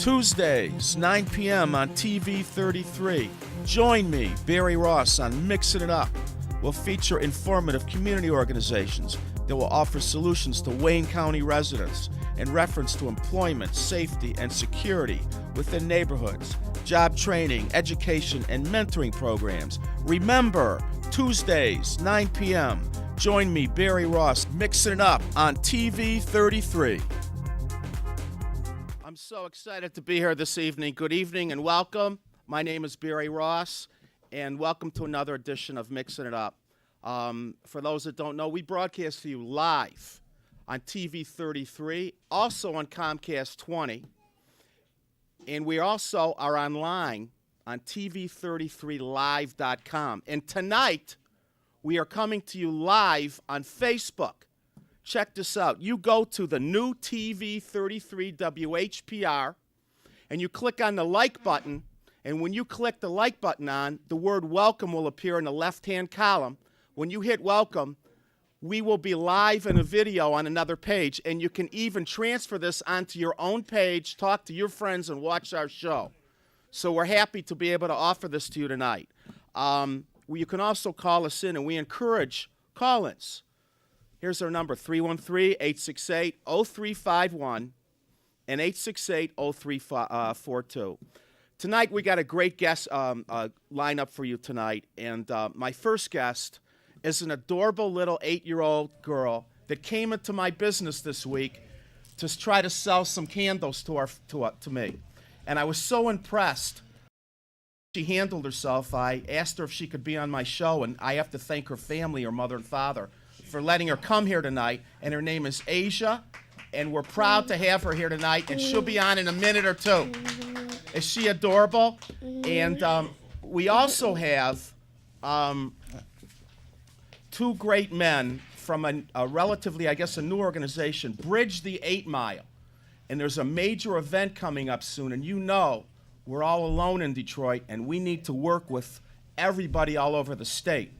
Tuesdays, 9 p.m. on TV 33. Join me, Barry Ross, on Mixing It Up. We'll feature informative community organizations that will offer solutions to Wayne County residents in reference to employment, safety, and security within neighborhoods, job training, education, and mentoring programs. Remember, Tuesdays, 9 p.m. Join me, Barry Ross, Mixing It Up on TV 33. I'm so excited to be here this evening. Good evening and welcome. My name is Barry Ross, and welcome to another edition of Mixing It Up. For those that don't know, we broadcast to you live on TV 33, also on Comcast 20, and we also are online on TV33live.com. And tonight, we are coming to you live on Facebook. Check this out. You go to the new TV 33 WHPR, and you click on the like button, and when you click the like button on, the word welcome will appear in the left-hand column. When you hit welcome, we will be live in a video on another page, and you can even transfer this onto your own page, talk to your friends, and watch our show. So we're happy to be able to offer this to you tonight. You can also call us in, and we encourage call-ins. Here's our number, 313-868-0351 and 868-0342. Tonight, we got a great guest lineup for you tonight, and my first guest is an adorable little 8-year-old girl that came into my business this week to try to sell some candles to me. And I was so impressed. She handled herself. I asked her if she could be on my show, and I have to thank her family, her mother and father, for letting her come here tonight. And her name is Asia, and we're proud to have her here tonight, and she'll be on in a minute or two. Is she adorable? And we also have two great men from a relatively, I guess, a new organization, Bridge the 8 Mile. And there's a major event coming up soon, and you know we're all alone in Detroit, and we need to work with everybody all over the state.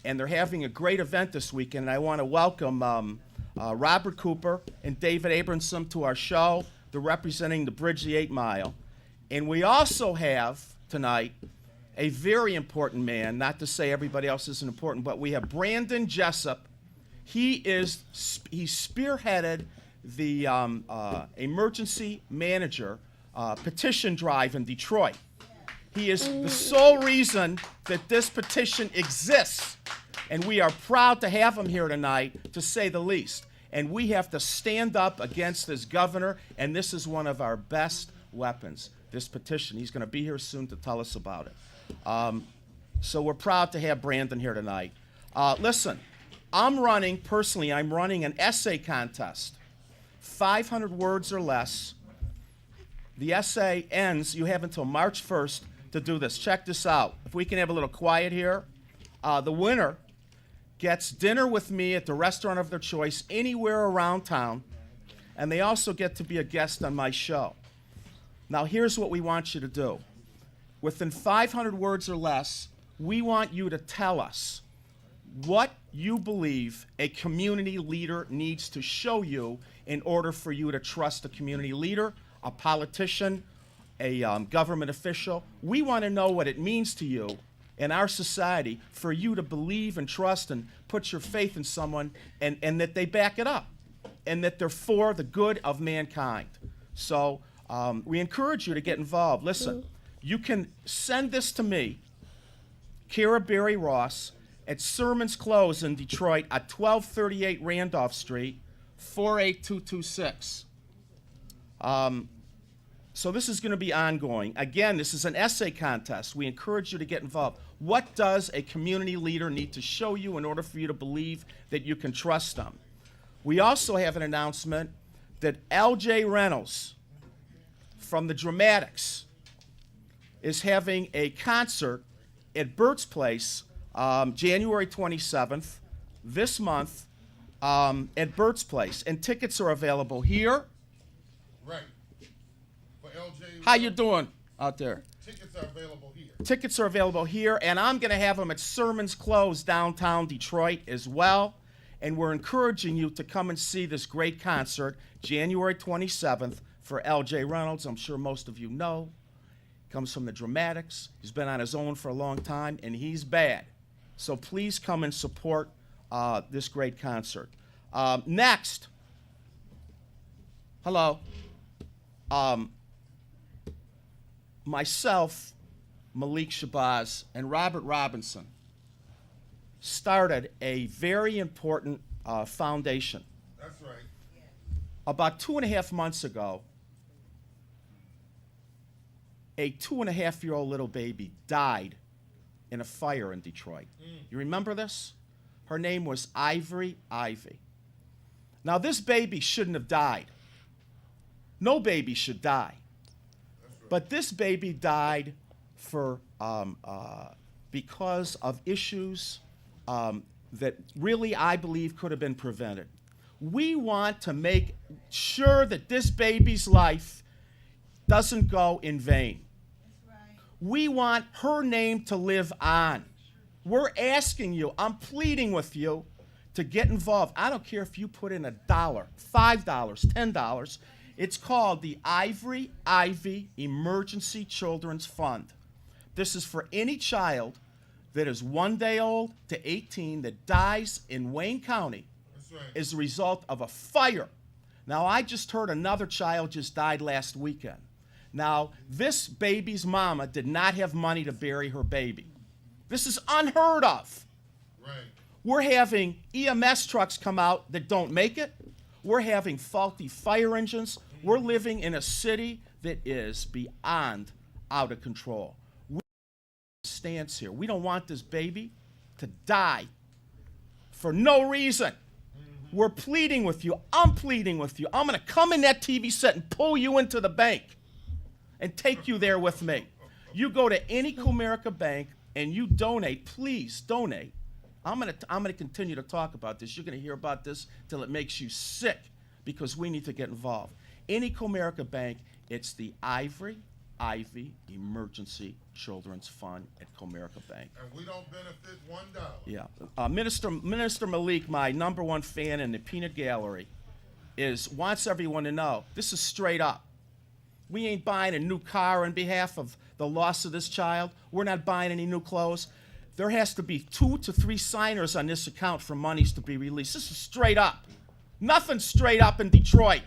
And they're having a great event this weekend, and I want to welcome Robert Cooper and David Abramson to our show. They're representing the Bridge the 8 Mile. And we also have tonight a very important man, not to say everybody else isn't important, but we have Brandon Jessup. He spearheaded the emergency manager petition drive in Detroit. He is the sole reason that this petition exists, and we are proud to have him here tonight, to say the least. And we have to stand up against this governor, and this is one of our best weapons, this petition. He's going to be here soon to tell us about it. So we're proud to have Brandon here tonight. Listen, I'm running an essay contest, 500 words or less. The essay ends, you have until March 1st to do this. Check this out. If we can have a little quiet here. The winner gets dinner with me at the restaurant of their choice anywhere around town, and they also get to be a guest on my show. Now, here's what we want you to do. Within 500 words or less, we want you to tell us what you believe a community leader needs to show you in order for you to trust a community leader, a politician, a government official. We want to know what it means to you in our society for you to believe and trust and put your faith in someone, and that they back it up, and that they're for the good of mankind. So we encourage you to get involved. Listen, you can send this to me, Kara Barry Ross, at Sermons Close in Detroit at 1238 Randolph Street, 48226. So this is going to be ongoing. Again, this is an essay contest. We encourage you to get involved. What does a community leader need to show you in order for you to believe that you can trust them? We also have an announcement that L.J. Reynolds from the Dramatics is having a concert at Burt's Place January 27th, this month, at Burt's Place. And tickets are available here. Right. For LJ. How you doing out there? Tickets are available here. Tickets are available here, and I'm going to have them at Sermons Close, downtown Detroit as well. And we're encouraging you to come and see this great concert, January 27th, for L.J. Reynolds. I'm sure most of you know. Comes from the Dramatics. He's been on his own for a long time, and he's bad. So please come and support this great concert. Next. Hello. Myself, Malik Shabazz, and Robert Robinson started a very important foundation. That's right. About 2.5 months ago, a 2.5-year-old little baby died in a fire in Detroit. You remember this? Her name was Ivory Ivy. Now, this baby shouldn't have died. No baby should die. But this baby died for because of issues that really, I believe, could have been prevented. We want to make sure that this baby's life doesn't go in vain. We want her name to live on. We're asking you, I'm pleading with you to get involved. I don't care if you put in $1, $5, $10. It's called the Ivory Ivy Emergency Children's Fund. This is for any child that is 1 day old to 18 that dies in Wayne County That's right. as a result of a fire. Now, I just heard another child just died last weekend. Now, this baby's mama did not have money to bury her baby. This is unheard of. Right. We're having EMS trucks come out that don't make it. We're having faulty fire engines. We're living in a city that is beyond out of control. We stance here. We don't want this baby to die for no reason. We're pleading with you. I'm pleading with you. I'm going to come in that TV set and pull you into the bank and take you there with me. You go to any Comerica bank and you donate. Please donate. I'm gonna continue to talk about this. You're gonna hear about this till it makes you sick because we need to get involved. Any Comerica bank, it's the Ivory Ivy Emergency Children's Fund at Comerica Bank. And we don't benefit $1. Yeah. Minister Malik, my #1 fan in the peanut gallery, wants everyone to know this is straight up. We ain't buying a new car on behalf of the loss of this child. We're not buying any new clothes. There has to be 2 to 3 signers on this account for monies to be released. This is straight up. Nothing straight up in Detroit.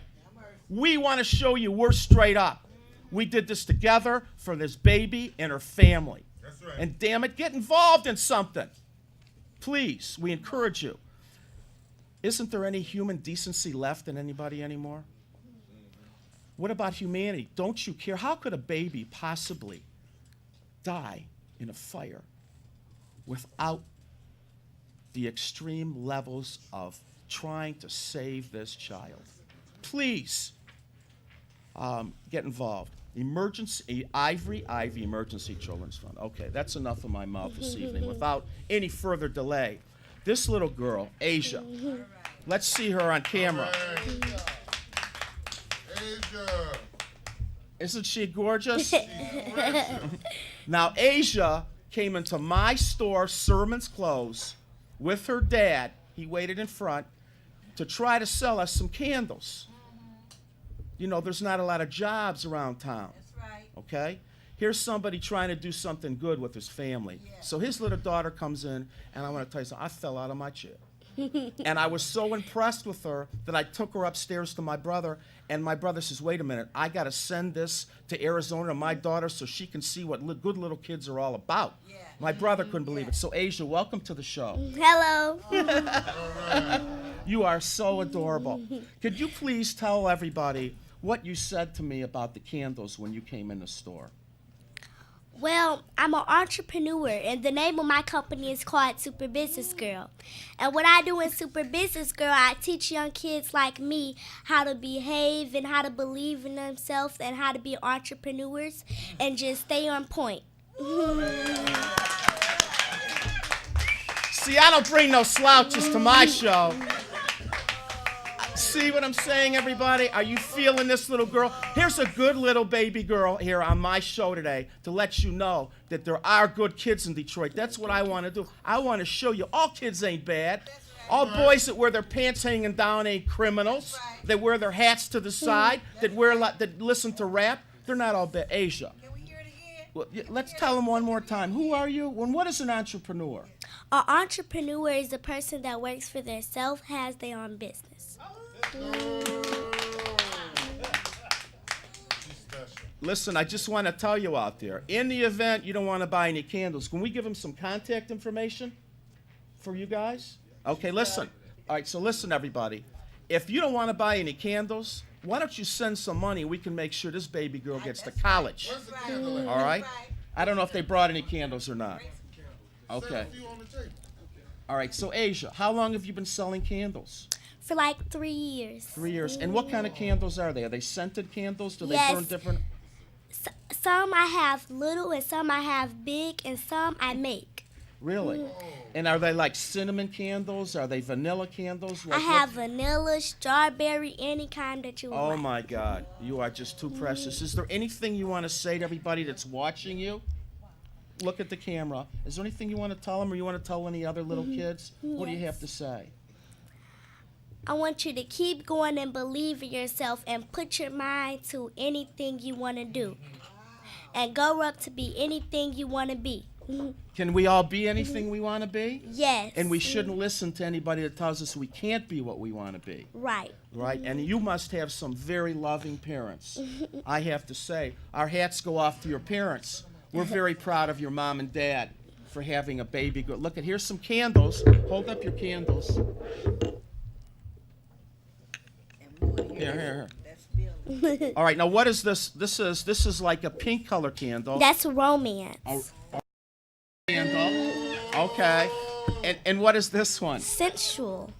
We want to show you we're straight up. We did this together for this baby and her family. That's right. And damn it, get involved in something. Please, we encourage you. Isn't there any human decency left in anybody anymore? What about humanity? Don't you care? How could a baby possibly die in a fire without the extreme levels of trying to save this child? Please get involved. Ivory Ivy Emergency Children's Fund. Okay, that's enough of my mouth this evening. Without any further delay, this little girl, Asia, let's see her on camera. Asia. Isn't she gorgeous? She's precious. Now, Asia came into my store, Sermon's Clothes, with her dad. He waited in front to try to sell us some candles. You know, there's not a lot of jobs around town. That's right. Okay? Here's somebody trying to do something good with his family. Yeah. So his little daughter comes in, and I want to tell you something. I fell out of my chair. And I was so impressed with her that I took her upstairs to my brother, and my brother says, wait a minute, I got to send this to Arizona to my daughter so she can see what good little kids are all about. Yeah. My brother couldn't believe it. So, Asia, welcome to the show. Hello. You are so adorable. Could you please tell everybody what you said to me about the candles when you came in the store? Well, I'm an entrepreneur, and the name of my company is called Super Business Girl. And what I do in Super Business Girl, I teach young kids like me how to behave and how to believe in themselves and how to be entrepreneurs and just stay on point. See, I don't bring no slouches to my show. See what I'm saying, everybody? Are you feeling this little girl? Here's a good little baby girl here on my show today to let you know that there are good kids in Detroit. That's what I want to do. I want to show you all kids ain't bad. All boys that wear their pants hanging down ain't criminals. That wear their hats to the side, that listen to rap, they're not all bad. Asia. Can we hear it again? Well, let's tell them one more time. Who are you? And what is an entrepreneur? An entrepreneur is a person that works for themselves, has their own business. She's special. Listen, I just want to tell you out there, in the event you don't want to buy any candles, can we give them some contact information for you guys? Okay, listen. All right, so listen, everybody. If you don't want to buy any candles, why don't you send some money? We can make sure this baby girl gets to college. Where's the candle at? All right? I don't know if they brought any candles or not. Set Okay. a few on the table. All right, so Asia, how long have you been selling candles? For like 3 years. 3 years. And what kind of candles are they? Are they scented candles? Do they Yes. burn different? Some I have little and some I have big and some I make. Really? And are they like cinnamon candles? Are they vanilla candles? I Like have vanilla, strawberry, any kind that you Oh want. my God, you are just too precious. Is there anything you want to say to everybody that's watching you? Look at the camera. Is there anything you want to tell them, or you want to tell any other little kids? What do you have to say? I want you to keep going and believe in yourself and put your mind to anything you want to do. And grow up to be anything you want to be. Can we all be anything we want to be? Yes. And we shouldn't listen to anybody that tells us we can't be what we want to be. Right. Right? And you must have some very loving parents. I have to say, our hats go off to your parents. We're very proud of your mom and dad for having a baby girl. Look, here's some candles. Hold up your candles. Here. That's Billy. All right, now what is this? This is like a pink color candle. That's romance. Candle. Okay. And what is this one? Sensual.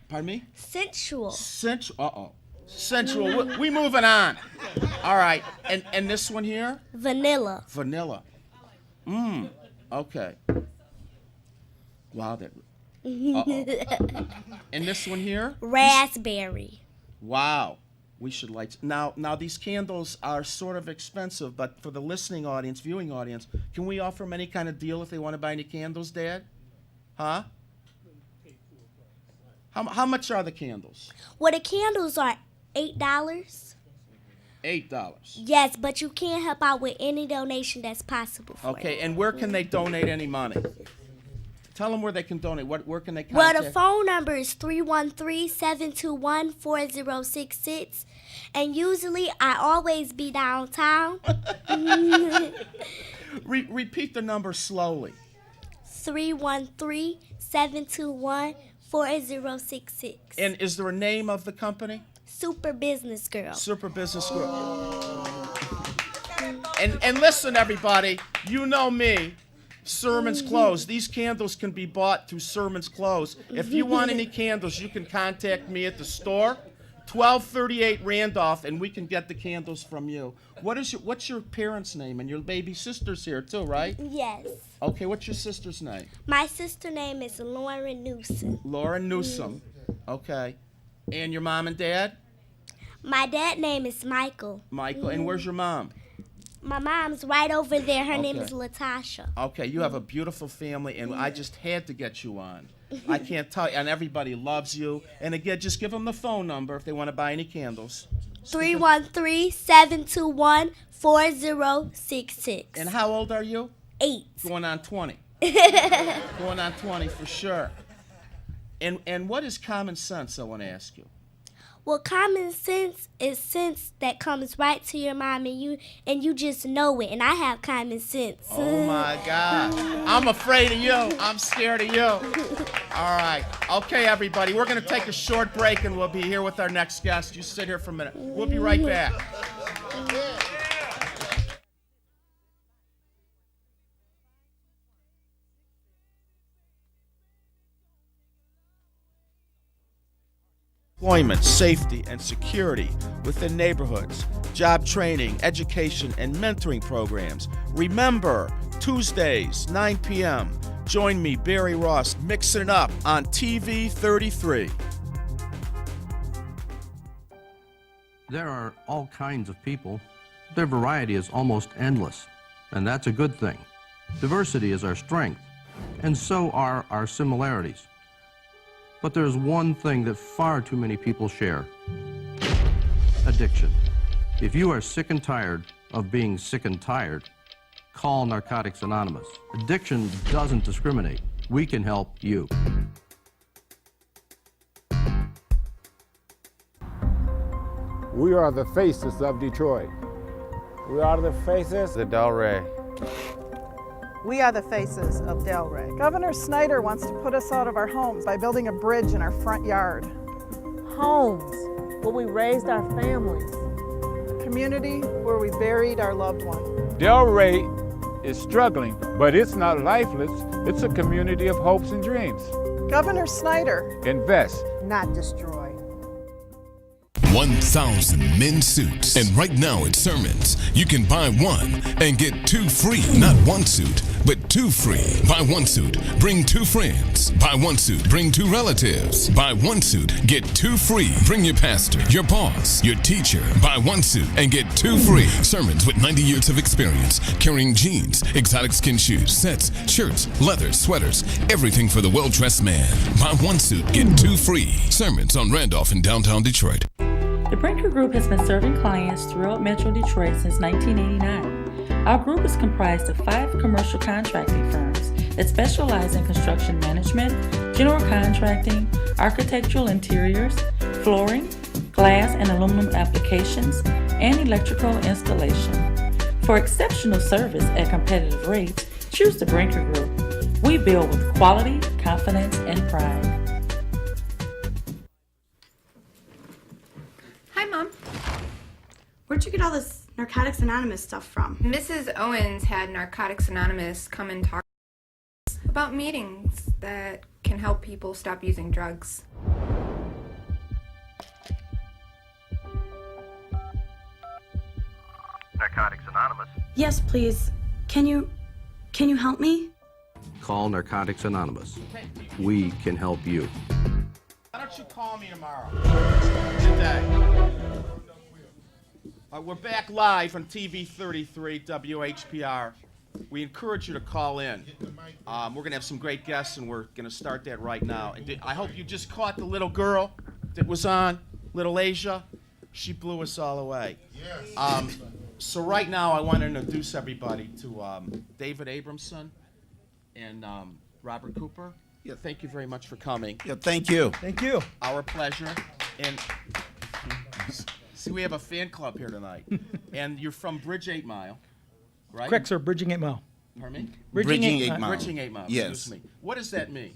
Pardon me? Sensual. Sensual. Sensual. We moving on. All right. And this one here? Vanilla. Vanilla. Okay. Wow. That. And this one here? Raspberry. Wow. We should light. Now these candles are sort of expensive, but for the listening audience, viewing audience, can we offer them any kind of deal if they want to buy any candles, Dad? Huh? How much are the candles? Well, the candles are $8. $8. Yes, but you can help out with any donation that's possible for Okay, you. and where can they donate any money? Tell them where they can donate. Where can they Well, contact? the phone number is 313-721-4066. And usually I always be downtown. Repeat the number slowly. 313-721-4066. And is there a name of the company? Super Business Girl. Super Business Group. And listen, everybody, you know me. Sermon's Clothes. These candles can be bought through Sermon's Clothes. If you want any candles, you can contact me at the store, 1238 Randolph, and we can get the candles from you. What's your parents' name? And your baby sister's here too, right? Yes. Okay, what's your sister's name? My sister name is Lauren Newsom. Laura Newsom. Okay. And your mom and dad? My dad name is Michael. Michael. And where's your mom? My mom's right over there. Her name Okay. is Latasha. Okay, you have a beautiful family, and I just had to get you on. I can't tell you, and everybody loves you. And again, just give them the phone number if they want to buy any candles. 313-721-4066. And how old are you? 8. Going on 20. Going on 20 for sure. And what is common sense, I want to ask you? Well, common sense is sense that comes right to your mind, and you just know it. And I have common sense. Oh my God. I'm afraid of you. I'm scared of you. All right. Okay, everybody. We're going to take a short break and we'll be here with our next guest. You sit here for a minute. We'll be right back. Employment, safety, and security within neighborhoods, job training, education, and mentoring programs. Remember, Tuesdays, 9 p.m. Join me, Barry Ross, mixing it up on TV 33. There are all kinds of people. Their variety is almost endless, and that's a good thing. Diversity is our strength, and so are our similarities. But there's one thing that far too many people share: addiction. If you are sick and tired of being sick and tired, call Narcotics Anonymous. Addiction doesn't discriminate. We can help you. We are the faces of Detroit. We are the faces The Delray. We are the faces of Delray. Governor Snyder wants to put us out of our homes by building a bridge in our front yard. Homes where we raised our families. A community where we buried our loved one. Delray is struggling, but it's not lifeless. It's a community of hopes and dreams. Governor Snyder, Invest. Not destroy. 1,000 men's suits. And right now at Sermons, you can buy one and get two free. Not one suit, but two free. Buy one suit, bring two friends. Buy one suit, bring two relatives. Buy one suit, get two free. Bring your pastor, your boss, your teacher. Buy one suit and get two free. Sermons with 90 years of experience, carrying jeans, exotic skin shoes, sets, shirts, leathers, sweaters, everything for the well-dressed man. Buy one suit, get two free. Sermons on Randolph in downtown Detroit. The Brinker Group has been serving clients throughout Metro Detroit since 1989. Our group is comprised of 5 commercial contracting firms that specialize in construction management, general contracting, architectural interiors, flooring, glass and aluminum applications, and electrical installation. For exceptional service at competitive rates, choose the Brinker Group. We build with quality, confidence, and pride. Hi, Mom. Where'd you get all this Narcotics Anonymous stuff from? Mrs. Owens had Narcotics Anonymous come and talk about meetings that can help people stop using drugs. Narcotics Anonymous. Yes, please. Can you help me? Call Narcotics Anonymous. We can help you. Why don't you call me tomorrow? Today. We're back live on TV 33 WHPR. We encourage you to call in. We're going to have some great guests, and we're going to start that right now. And I hope you just caught the little girl that was on, little Asia. She blew us all away. Yes. So right now, I want to introduce everybody to David Abramson and Robert Cooper. Yeah, thank you very much for coming. Yeah, thank you. Thank you. Our pleasure. And see, we have a fan club here tonight. And you're from Bridge 8 Mile, right? Correct, sir. Bridging 8 Mile. Pardon me? Bridging 8 Mile. Bridging 8 Mile. Yes. Excuse me. What does that mean?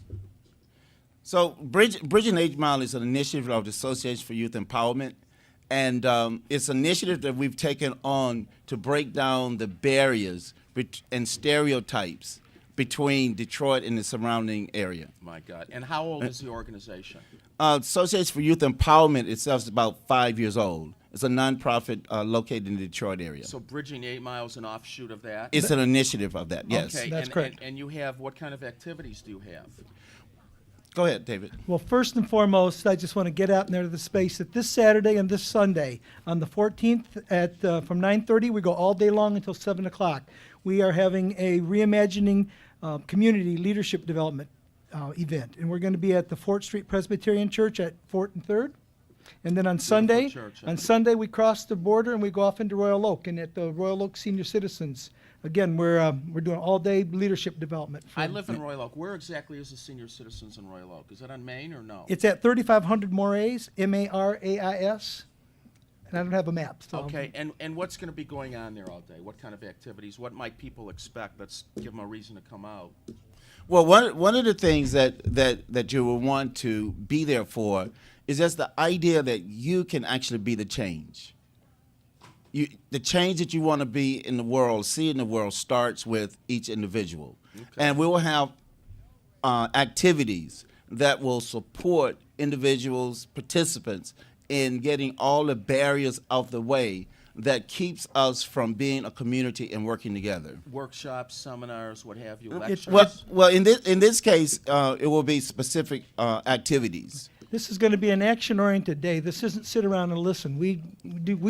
So Bridging 8 Mile is an initiative of the Association for Youth Empowerment. And it's an initiative that we've taken on to break down the barriers and stereotypes between Detroit and the surrounding area. My God. And how old is the organization? Association for Youth Empowerment itself is about 5 years old. It's a nonprofit located in the Detroit area. So Bridging 8 Mile is an offshoot of that? It's an initiative of that, yes. Okay. That's correct. And you have, what kind of activities do you have? Go ahead, David. Well, first and foremost, I just want to get out there to the space that this Saturday and this Sunday, on the 14th at from 9:30, we go all day long until 7 o'clock. We are having a reimagining community leadership development event, and we're going to be at the Fort Street Presbyterian Church at 4th and 3rd. And then on Sunday, we cross the border and we go off into Royal Oak, and at the Royal Oak Senior Citizens. Again, we're doing all-day leadership development. I live in Royal Oak. Where exactly is the Senior Citizens in Royal Oak? Is that on Main or no? It's at 3500 Morais, M-A-R-A-I-S, and I don't have a map. So. Okay, and what's going to be going on there all day? What kind of activities? What might people expect? Let's give them a reason to come out. Well, one of the things that you will want to be there for is just the idea that you can actually be the change. The change that you want to be in the world, see in the world, starts with each individual. Okay. And we will have activities that will support individuals, participants, in getting all the barriers out of the way that keeps us from being a community and working together. Workshops, seminars, what have you, lectures? Well, in this case, it will be specific activities. This is going to be an action-oriented day. This isn't sit around and listen. We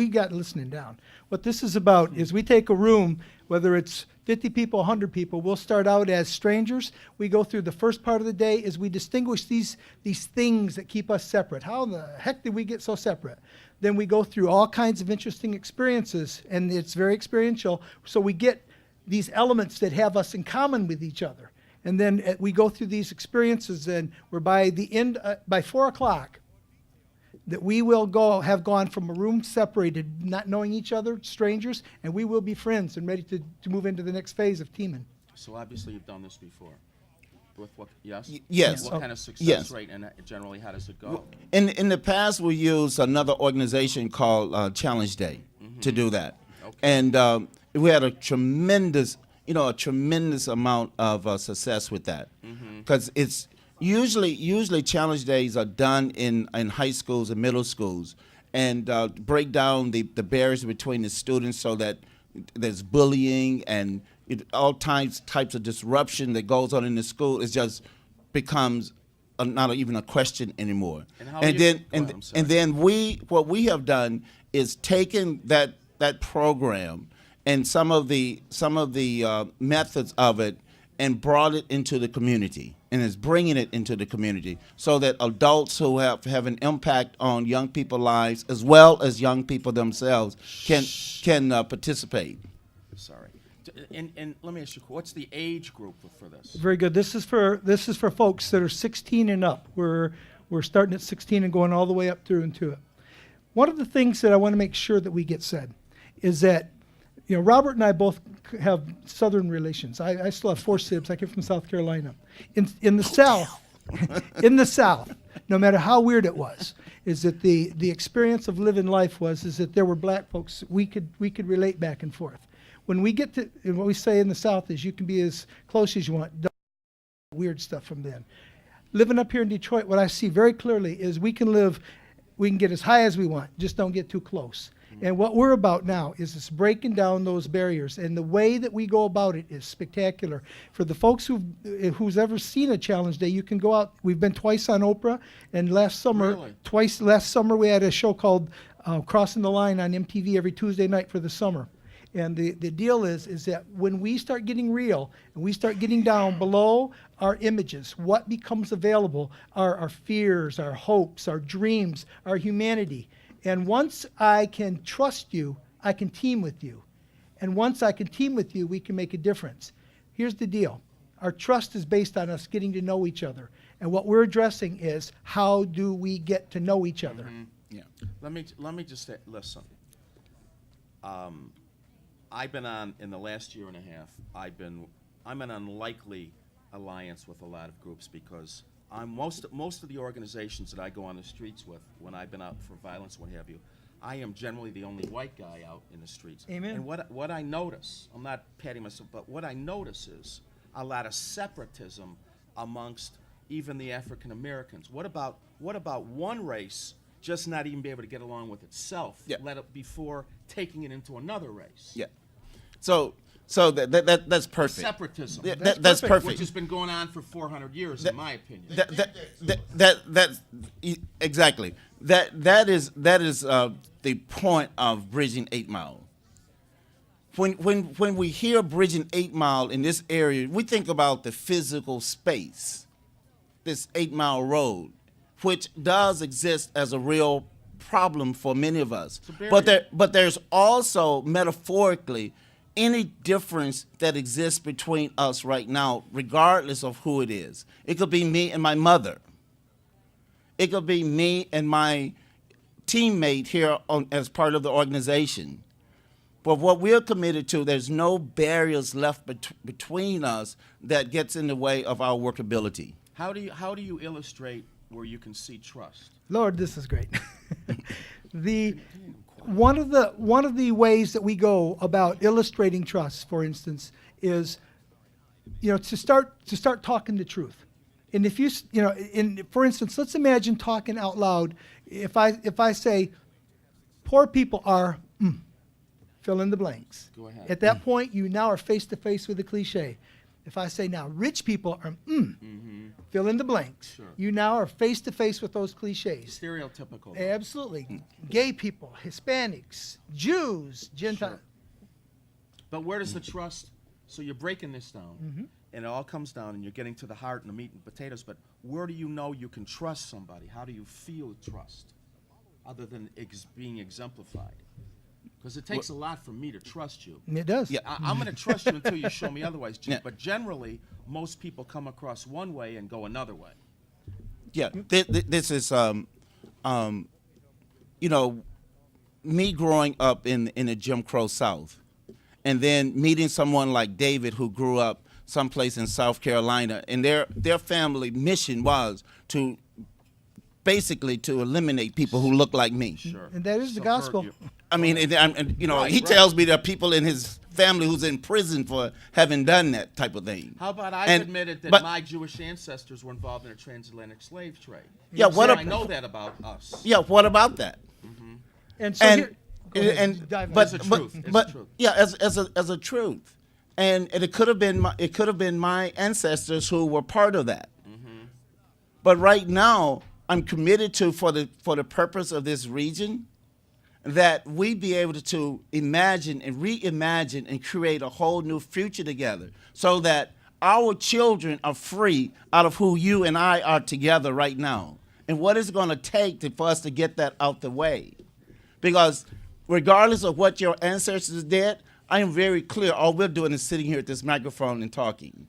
got listening down. What this is about is we take a room, whether it's 50 people, 100 people. We'll start out as strangers. We go through the first part of the day as we distinguish these things that keep us separate. How in the heck did we get so separate? Then we go through all kinds of interesting experiences, and it's very experiential. So we get these elements that have us in common with each other. And then we go through these experiences, and we're by the end, by 4 o'clock, that we will have gone from a room separated, not knowing each other, strangers, and we will be friends and ready to move into the next phase of teaming. So obviously you've done this before. With what? Yes. Yes. What kind of success Yes. rate, and generally how does it go? In the past, we used another organization called Challenge Day to do that, and we had a tremendous amount of success with that, because it's usually Challenge Days are done in high schools and middle schools, and break down the barriers between the students so that there's bullying and all types of disruption that goes on in the school. It just becomes not even a question anymore. And then what we have done is taken that program and some of the methods of it and brought it into the community, and is bringing it into the community so that adults who have an impact on young people's lives as well as young people themselves can participate. Sorry. And let me ask you, what's the age group for this? Very good. This is for folks that are 16 and up. We're starting at 16 and going all the way up through into it. One of the things that I want to make sure that we get said is that, Robert and I both have Southern relations. I still have 4 sibs. I came from South Carolina. In the South, no matter how weird it was, is that the experience of living life is that there were black folks we could relate back and forth. When we get to what we say in the South is you can be as close as you want. Don't weird stuff from then. Living up here in Detroit, what I see very clearly is we can get as high as we want, just don't get too close. And what we're about now is just breaking down those barriers, and the way that we go about it is spectacular. For the folks who's ever seen a Challenge Day, you can go out. We've been twice on Oprah, and last summer we had a show called Crossing the Line on MTV every Tuesday night for the summer. And the deal is that when we start getting real and we start getting down below our images, what becomes available are our fears, our hopes, our dreams, our humanity. And once I can trust you, I can team with you. And once I can team with you, we can make a difference. Here's the deal. Our trust is based on us getting to know each other. And what we're addressing is, how do we get to know each other? Yeah. Let me just say, listen. I've been on, in the last year and a half, I'm an unlikely alliance with a lot of groups, because most of the organizations that I go on the streets with, when I've been out for violence, what have you, I am generally the only white guy out in the streets. Amen. And what I notice, I'm not patting myself, but what I notice is a lot of separatism amongst even the African Americans. What about one race just not even be able to get along with itself, before taking it into another race? Yeah. So that's perfect. Separatism. Yeah, that's perfect. Which has been going on for 400 years, in my opinion. Exactly. That is the point of Bridging 8 Mile. When we hear Bridging 8 Mile in this area, we think about the physical space, this 8 Mile road, which does exist as a real problem for many of us. But there's also metaphorically any difference that exists between us right now, regardless of who it is. It could be me and my mother. It could be me and my teammate here as part of the organization. But what we're committed to, there's no barriers left between us that gets in the way of our workability. How do you illustrate where you can see trust? Lord, this is great. One of the ways that we go about illustrating trust, for instance, is to start talking the truth. And if for instance, let's imagine talking out loud. If I say, poor people are fill in the blanks. Go ahead. At that point, you now are face to face with the cliche. If I say now, rich people are, fill in the blanks. Sure. You now are face to face with those cliches. Stereotypical. Absolutely. Gay people, Hispanics, Jews, Gentiles. Sure. But where does the trust? So you're breaking this down, and it all comes down, and you're getting to the heart and the meat and potatoes. But where do you know you can trust somebody? How do you feel trust, other than being exemplified? Because it takes a lot for me to trust you. It does. Yeah. I'm going to trust you until you show me otherwise. Yeah. But generally, most people come across one way and go another way. Yeah, this is, you know, me growing up in the Jim Crow South, and then meeting someone like David who grew up someplace in South Carolina, and their family mission was to basically to eliminate people who look like me. Sure. And that is the gospel. I mean, and you know, Right, he right. tells me there are people in his family who's in prison for having done that type of thing. How about I've And- admitted that but- my Jewish ancestors were involved in a transatlantic slave trade? Yeah, what So ab- I know that about us. Yeah, what about that? And so And here, go ahead, and dive but in. It's the but truth. It's the but truth. yeah, as a truth, and it could have been my ancestors who were part of that. But right now, I'm committed to for the purpose of this region, that we be able to imagine and reimagine and create a whole new future together, so that our children are free out of who you and I are together right now. And what is it going to take for us to get that out the way? Because regardless of what your ancestors did, I am very clear all we're doing is sitting here at this microphone and talking.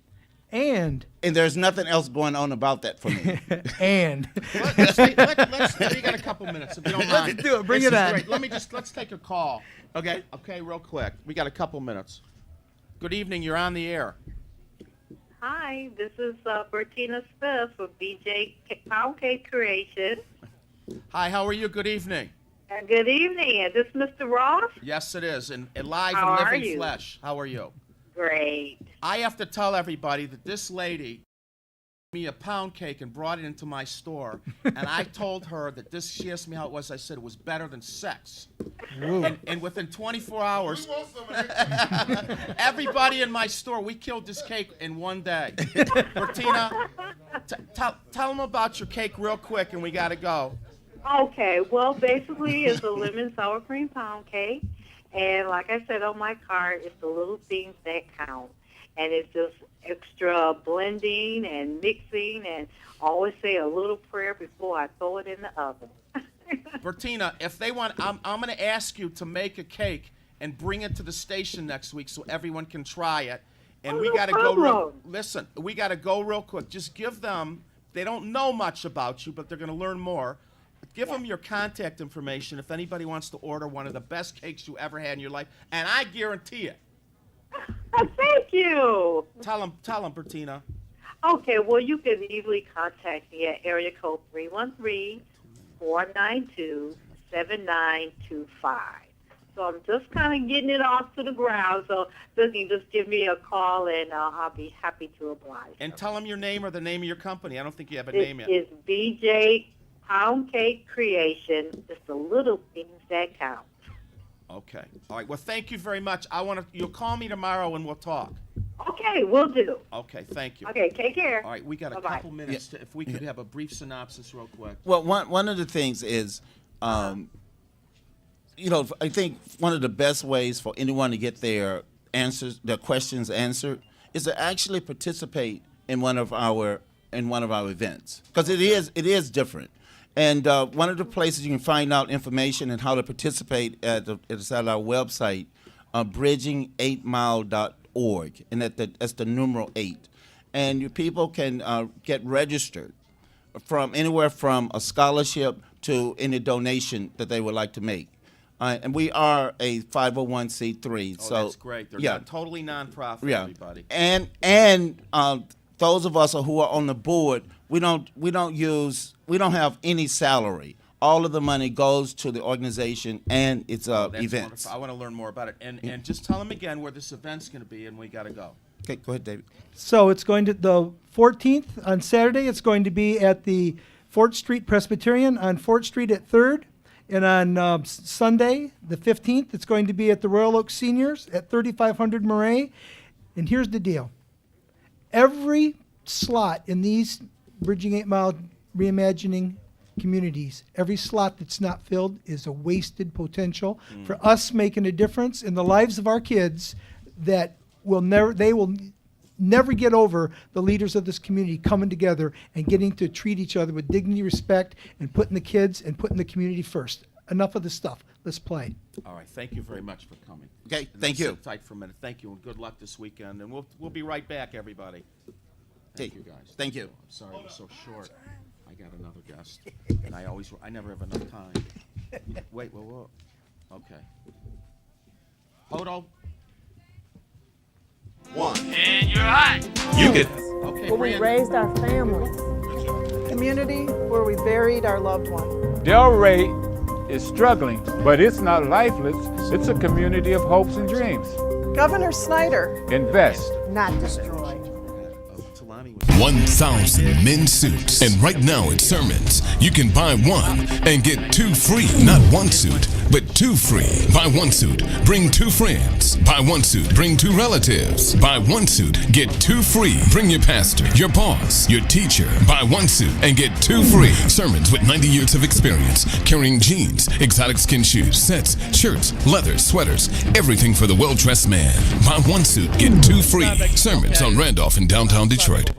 And there's nothing else going on about that for me. and Let's we got a couple minutes if you don't mind. Let's do it. Bring This it is on. great. Let's take a call. Okay. Okay, real quick. We got a couple minutes. Good evening. You're on the air. Hi, this is Bertina Smith with BJ Pound Cake Creation. Hi. How are you? Good evening. Good evening. Is this Mr. Ross? Yes, it is. And live How and are living you? flesh. How are you? Great. I have to tell everybody that this lady me a pound cake and brought it into my store, and I told her that this. She asked me how it was. I said it was better than sex. And within 24 hours, everybody in my store, we killed this cake in one day. Bertina, tell them about your cake real quick, and we got to go. Okay, well, basically, it's a lemon sour cream pound cake. And like I said on my card, it's the little things that count. And it's just extra blending and mixing, and always say a little prayer before I throw it in the oven. Bertina, if they want, I'm going to ask you to make a cake and bring it to the station next week so everyone can try it. And we no got to go real. problem. Listen, we got to go real quick. Just give them. They don't know much about you, but they're going to learn more. Give them your contact information if anybody wants to order one of the best cakes you ever had in your life, and I guarantee it. Thank you. Tell them, Bertina. Okay, well, you can easily contact me at area code 313-492-7925. So I'm just kind of getting it off to the ground. So you can just give me a call, and I'll be happy to oblige. And tell them your name or the name of your company. I don't think you have a This name yet. is BJ Pound Cake Creation. Just the little things that count. Okay. All right. Well, thank you very much. You'll call me tomorrow and we'll talk. Okay, we'll do. Okay. Thank you. Okay, take care. All right. We got a Bye-bye. couple minutes. If we could have a brief synopsis real quick. Well, one of the things is, you know, I think one of the best ways for anyone to get their questions answered, is to actually participate in one of our events, because it is different. And one of the places you can find out information and how to participate is at our website, bridging8mile.org, and that's the numeral 8. And your people can get registered from anywhere from a scholarship to any donation that they would like to make. And we are a 501c3. Oh, so that's great. They're yeah, not totally nonprofit, yeah. everybody. And those of us who are on the board, we don't have any salary. All of the money goes to the organization and its That's events. wonderful. I want to learn more about it. And just tell them again where this event's going to be, and we got to go. Okay, go ahead, David. So it's going to the 14th on Saturday. It's going to be at the Fort Street Presbyterian on Fort Street at 3rd. And on Sunday, the 15th, it's going to be at the Royal Oak Seniors at 3500 Murray. And here's the deal. Every slot in these Bridging 8 Mile reimagining communities, every slot that's not filled is a wasted potential for us making a difference in the lives of our kids that they will never get over the leaders of this community coming together and getting to treat each other with dignity, respect, and putting the kids and putting the community first. Enough of this stuff. Let's play. All right, thank you very much for coming. Okay, And thank let's you. sit tight for a minute. Thank you, and good luck this weekend. And we'll be right back, everybody. Thank you, guys. Thank you. I'm sorry it was so short. I got another guest, and I never have enough time. Wait, whoa. Okay. Hodo. One. And you're hot. You can. Okay, Where we Brandon. raised our families. Community where we buried our loved one. Delray is struggling, but it's not lifeless. It's a community of hopes and dreams. Governor Snyder. Invest. Not destroyed. 1,000 men's suits. And right now at Sermons, you can buy one and get two free. Not one suit, but two free. Buy one suit, bring two friends. Buy one suit, bring two relatives. Buy one suit, get two free. Bring your pastor, your boss, your teacher. Buy one suit and get two free. Sermons with 90 years of experience, carrying jeans, exotic skin shoes, sets, shirts, leather, sweaters, everything for the well-dressed man. Buy one suit, get two free. Sermons on Randolph in downtown Detroit.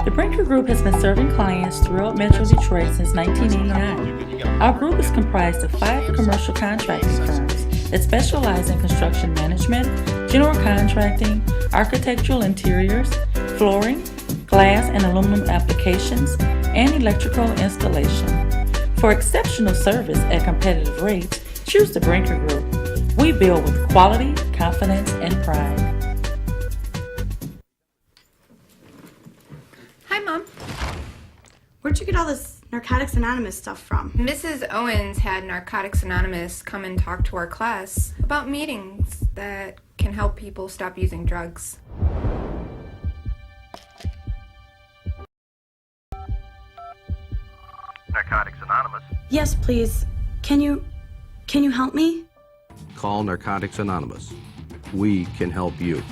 The Brinker Group has been serving clients throughout Metro Detroit since 1989. Our group is comprised of 5 commercial contracting firms that specialize in construction management, general contracting, architectural interiors, flooring, glass and aluminum applications, and electrical installation. For exceptional service at competitive rates, choose the Brinker Group. We build with quality, confidence, and pride. Hi, Mom. Where'd you get all this Narcotics Anonymous stuff from? Mrs. Owens had Narcotics Anonymous come and talk to our class about meetings that can help people stop using drugs. Narcotics Anonymous. Yes, please. Can you help me? Call Narcotics Anonymous. We can help you.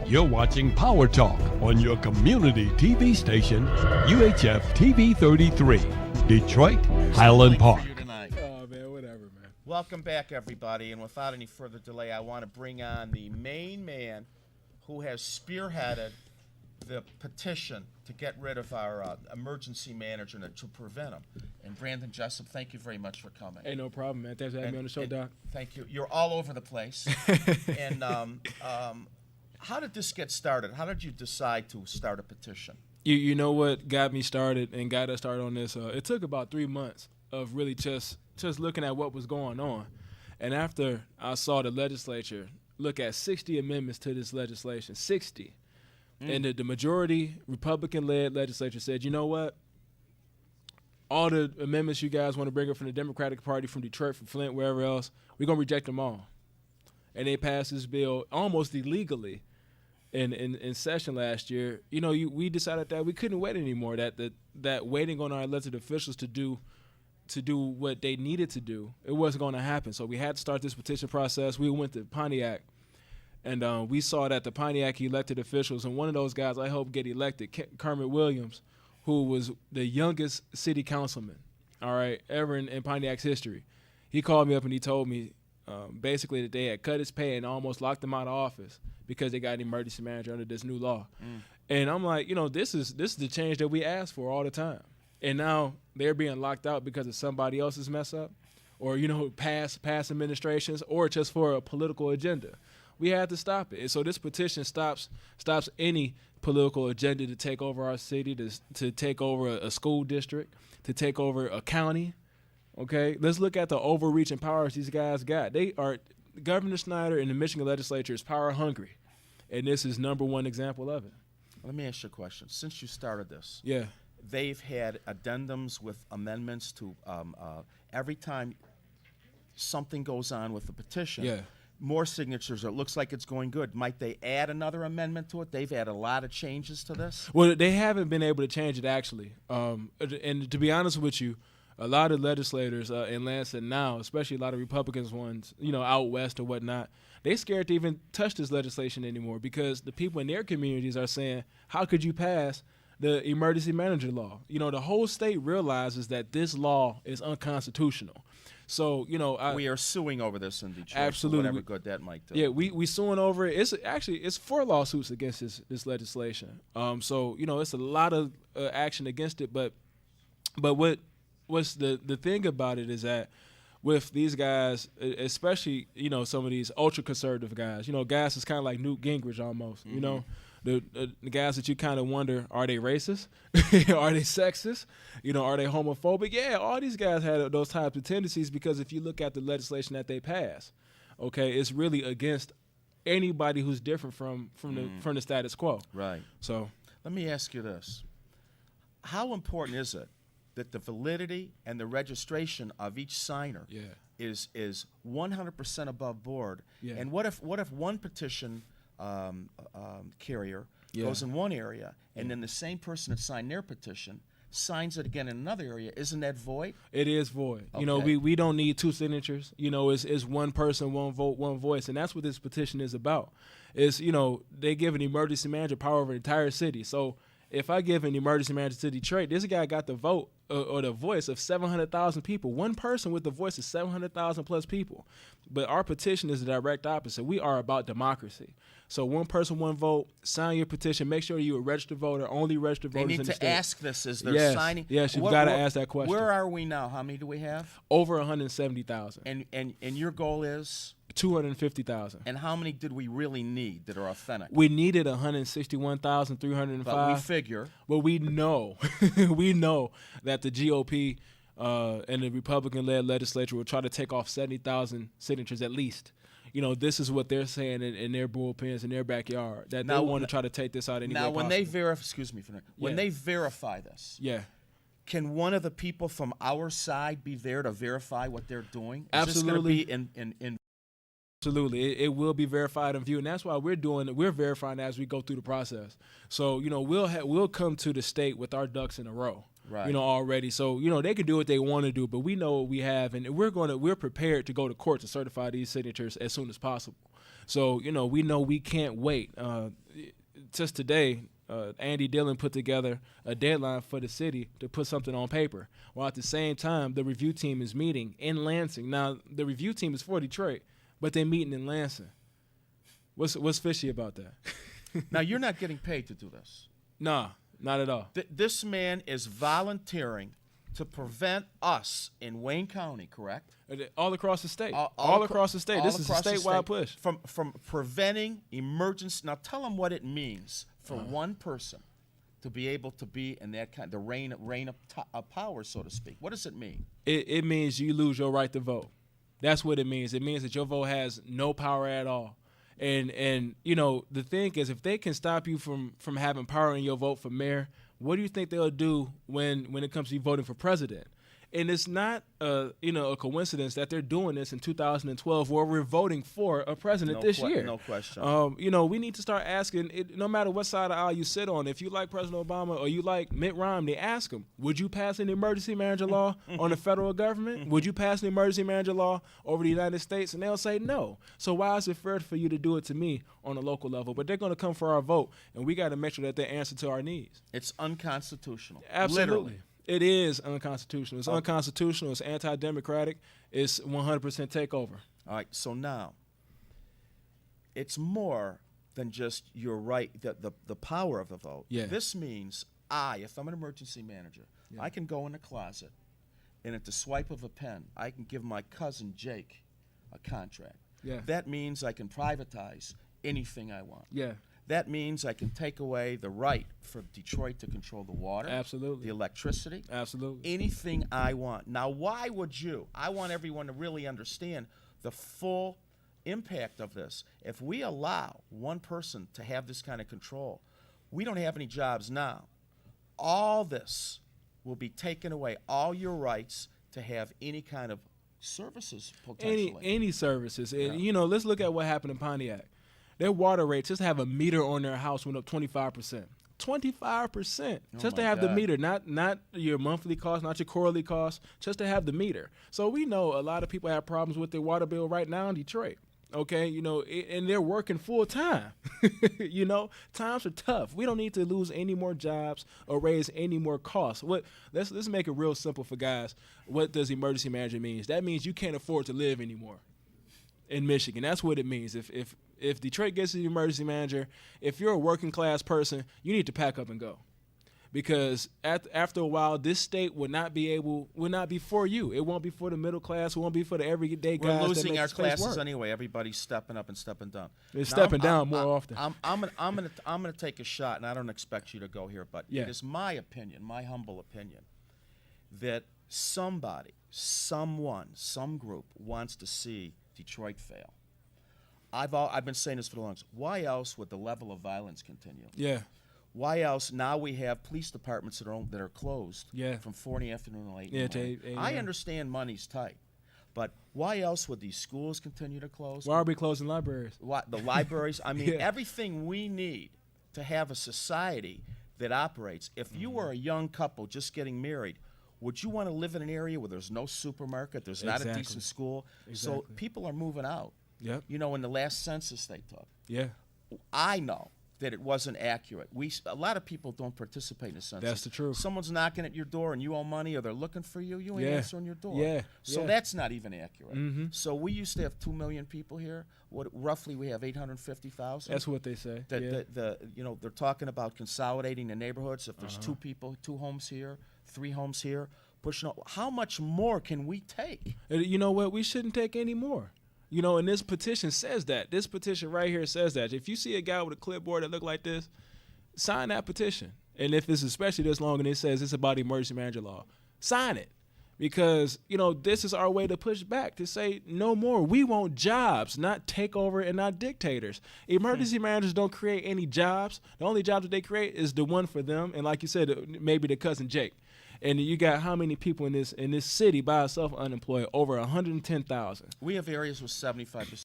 You're watching Power Talk on your community TV station, UHF TV 33, Detroit, Highland Park. Oh, man, whatever, man. Welcome back, everybody. And without any further delay, I want to bring on the main man who has spearheaded the petition to get rid of our emergency manager and to prevent him. And Brandon Jessup, thank you very much for coming. Hey, no problem, man. Thanks for having me on the show, Doc. Thank you. You're all over the place. And how did this get started? How did you decide to start a petition? You know what got me started and got us started on this? It took about 3 months of really just looking at what was going on. And after I saw the legislature look at 60 amendments to this legislation, 60, and the majority Republican-led legislature said, you know what? All the amendments you guys want to bring up from the Democratic Party, from Detroit, from Flint, wherever else, we're going to reject them all. And they passed this bill almost illegally in session last year. You know, we decided that we couldn't wait anymore, that waiting on our elected officials to do what they needed to do, it wasn't going to happen. So we had to start this petition process. We went to Pontiac, and we saw that the Pontiac elected officials, and one of those guys I hope get elected, Kermit Williams, who was the youngest city councilman, all right, ever in Pontiac's history. He called me up and he told me basically that they had cut his pay and almost locked him out of office because they got an emergency manager under this new law. And I'm like, you know, this is the change that we ask for all the time. And now they're being locked out because of somebody else's mess up, or, you know, past administrations, or just for a political agenda. We had to stop it. And so this petition stops any political agenda to take over our city, to take over a school district, to take over a county. Okay, let's look at the overreaching powers these guys got. Governor Snyder and the Michigan legislature is power hungry, and this is #1 example of it. Let me ask you a question. Since you started this, yeah, they've had addendums with amendments to every time something goes on with the petition. Yeah. More signatures. It looks like it's going good. Might they add another amendment to it? They've had a lot of changes to this. Well, they haven't been able to change it actually. And to be honest with you, A lot of legislators in Lansing now, especially a lot of Republicans ones, out west or whatnot, they scared to even touch this legislation anymore because the people in their communities are saying, how could you pass the emergency manager law? The whole state realizes that this law is unconstitutional. So, we are suing over this in Detroit. Absolutely. For whatever good that might do. Yeah, we suing over it. It's 4 lawsuits against this legislation. So, it's a lot of action against it. But what's the thing about it is that with these guys, especially, some of these ultra conservative guys, guys is kind of like Newt Gingrich almost, The guys that you kind of wonder, are they racist? Are they sexist? Are they homophobic? Yeah, all these guys had those types of tendencies because if you look at the legislation that they pass, okay, it's really against anybody who's different from the status quo. Right. So let me ask you this. How important is it that the validity and the registration of each signer is 100% above board? Yeah. And what if one petition carrier goes in one area, and then the same person that signed their petition signs it again in another area? Isn't that void? It is void. Okay. We don't need 2 signatures. It's one person, one vote, one voice, and that's what this petition is about. They give an emergency manager power over the entire city. So if I give an emergency manager to Detroit, this guy got the vote or the voice of 700,000 people. One person with the voice of 700,000 plus people. But our petition is the direct opposite. We are about democracy. So one person, one vote. Sign your petition. Make sure you're a registered voter. Only registered voters They in need the to state. ask this as they're signing. Yes, you've got to ask that question. Where are we now? How many do we have? Over 170,000. And your goal is? 250,000. And how many did we really need that are authentic? We needed 161,305. But we figure. But we know, we know that the GOP and the Republican-led legislature will try to take off 70,000 signatures at least. This is what they're saying in their bullpens in their backyard, that they want to try to take this out any way Now, when possible. they verify this, can one of the people from our side be there to verify what they're doing? Absolutely. Is this going to be in Absolutely. It will be verified and viewed, and that's why we're verifying as we go through the process. So, we'll come to the state with our ducks in a row. Right. Already. So, they can do what they want to do, but we know what we have, and we're prepared to go to court to certify these signatures as soon as possible. So, we know we can't wait. Just today, Andy Dillon put together a deadline for the city to put something on paper, while at the same time, the review team is meeting in Lansing. Now, the review team is for Detroit, but they're meeting in Lansing. What's fishy about that? Now, you're not getting paid to do this. Nah. Not at all. This man is volunteering to prevent us in Wayne County, correct? All across the state. All across the state. This is a statewide push. From preventing emergency. Now tell them what it means for one person to be able to be in that kind, the reign of power, so to speak. What does it mean? It means you lose your right to vote. That's what it means. It means that your vote has no power at all. And the thing is, if they can stop you from having power in your vote for mayor, what do you think they'll do when it comes to you voting for president? And it's not a coincidence that they're doing this in 2012, where we're voting for a president this year. No question. We need to start asking, no matter what side of the aisle you sit on, if you like President Obama or you like Mitt Romney, ask him, would you pass an emergency manager law on the federal government? Would you pass an emergency manager law over the United States? And they'll say no. So why is it fair for you to do it to me on a local level? But they're going to come for our vote, and we got to make sure that they answer to our needs. It's unconstitutional. Absolutely. Literally. It is unconstitutional. It's unconstitutional. It's anti-democratic. It's 100% takeover. All right. So now, it's more than just your right, the power of the vote. Yeah. This means if I'm an emergency manager, I can go in the closet, and at the swipe of a pen, I can give my cousin Jake a contract. Yeah. That means I can privatize anything I want. Yeah. That means I can take away the right for Detroit to control the water, Absolutely. the electricity, Absolutely. anything I want. Now, why would you? I want everyone to really understand the full impact of this. If we allow one person to have this kind of control, we don't have any jobs now. All this will be taken away, all your rights to have any kind of services potentially. Any services. And, let's look at what happened in Pontiac. Their water rates, just to have a meter on their house, went up 25%. 25% just to my have the God. meter, not your monthly cost, not your quarterly cost, just to have the meter. So we know a lot of people have problems with their water bill right now in Detroit. Okay, and they're working full time. Times are tough. We don't need to lose any more jobs or raise any more costs. Let's make it real simple for guys. What does emergency manager mean? That means you can't afford to live anymore in Michigan. That's what it means. If Detroit gets an emergency manager, if you're a working class person, you need to pack up and go. Because after a while, this state will not be for you. It won't be for the middle class. It won't be for the everyday guys. We're losing that our make the space classes work. anyway. Everybody's stepping up and stepping down. They're Now, stepping down more often. I'm gonna take a shot, and I don't expect you to go here, but Yeah. it is my opinion, my humble opinion, that somebody, someone, some group wants to see Detroit fail. I've been saying this for the longest. Why else would the level of violence continue? Yeah. Why else? Now we have police departments that are closed. Yeah. From 4 in the afternoon to 8 Yeah, in the to morning. 8 I a.m. understand money's tight, but why else would these schools continue to close? Why are we closing libraries? The libraries. I mean, Yeah. everything we need to have a society that operates. If you were a young couple just getting married, would you want to live in an area where there's no supermarket, there's not a Exactly. decent school? So Exactly. people are moving out. Yep. In the last census they took. Yeah. I know that it wasn't accurate. A lot of people don't participate in the census. That's the truth. Someone's knocking at your door and you owe money, or they're looking for you. You ain't Yeah. answering your door. Yeah. So Yeah. that's not even accurate. Mhm. So we used to have 2 million people here. Roughly we have 850,000. That's what they say. They're talking about consolidating the neighborhoods. If there's Uh-huh. 2 homes here, 3 homes here, pushing up. How much more can we take? You know what? We shouldn't take any more. And this petition says that. This petition right here says that. If you see a guy with a clipboard that look like this, sign that petition. And if it's especially this long and it says it's about emergency manager law, sign it. Because, this is our way to push back, to say no more. We want jobs, not takeover and not dictators. Emergency managers don't create any jobs. The only jobs that they create is the one for them. And like you said, maybe the cousin Jake. And you got how many people in this city by itself unemployed? Over 110,000. We have areas with 75%.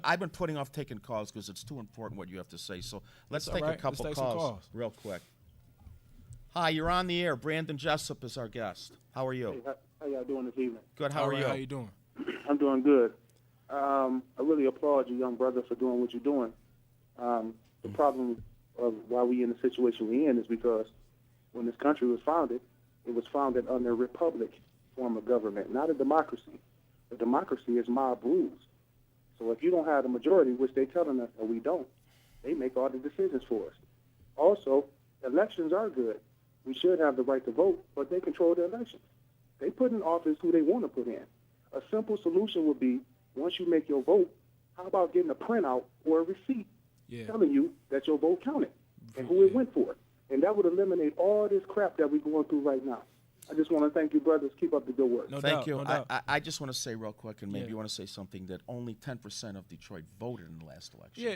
I've been putting off taking calls because it's too important what you have to say. So let's That's take all a right. couple Let's take some calls. real quick. Hi, you're on the air. Brandon Jessup is our guest. How are you? How y'all doing this evening? Good. How All are right, you? How you doing? I'm doing good. I really applaud you, young brother, for doing what you're doing. The problem of why we in the situation we in is because when this country was founded, it was founded under a republic form of government, not a democracy. A democracy is mob rules. So if you don't have the majority, which they're telling us that we don't, they make all the decisions for us. Also, elections are good. We should have the right to vote, but they control the elections. They put in office who they want to put in. A simple solution would be, once you make your vote, how about getting a printout or a receipt telling you that your vote counted and who it went for? And that would eliminate all this crap that we're going through right now. I just want to thank you, brothers. Keep up the good work. Thank you. I just want to say real quick, and maybe you want to say something, that only 10% of Detroit voted in the last election. Yeah,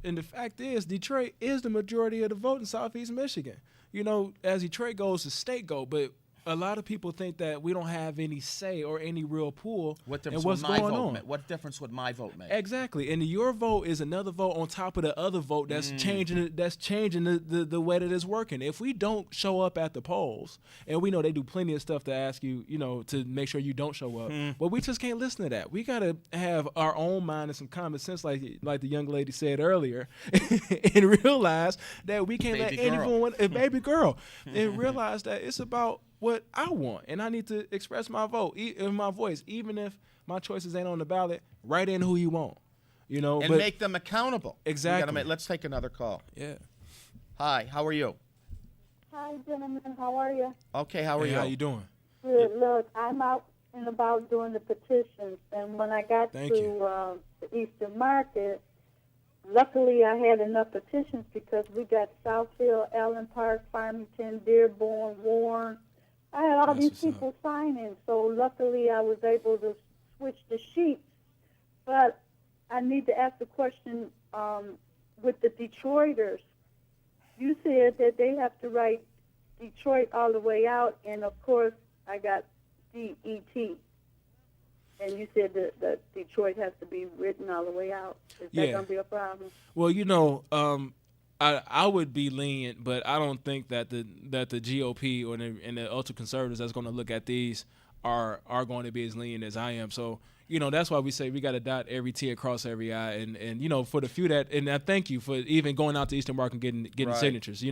and the fact is, Detroit is the majority of the vote in Southeast Michigan. As Detroit goes, the state go, but a lot of people think that we don't have any say or any real pull What in difference what's would my going vote on. make? What difference would my vote make? Exactly, and your vote is another vote on top of the other vote that's changing it. That's changing the way that it's working. If we don't show up at the polls, and we know they do plenty of stuff to ask you, to make sure you don't show up, but we just can't listen to that. We gotta have our own mind and some common sense, like the young lady said earlier, and realize that we can't let anyone, a baby girl, and realize that it's about what I want, and I need to express my vote, my voice, even if my choices ain't on the ballot. Write in who you want, and but make them accountable. Exactly. Let's take another call. Yeah. Hi, how are you? Hi, gentlemen. How are you? Okay, how are Hey, you? how you doing? Good. Look, I'm out and about doing the petitions, and when I got Thank to the Eastern Market, luckily I had enough petitions because we got Southfield, Allen Park, Farmington, Dearborn, Warren. I had all these people signing, so luckily I was able to switch the sheets. But I need to ask the question with the Detroiters. You said that they have to write Detroit all the way out, and of course I got DET. And you said that Detroit has to be written all the way out. Is that Yeah. going to be a problem? Well, I would be lenient, but I don't think that the GOP or the ultra conservatives that's going to look at these are going to be as lenient as I am. So that's why we say we got to dot every T across every I, and for the few that, and I thank you for even going out to Eastern Mark and getting Right. signatures.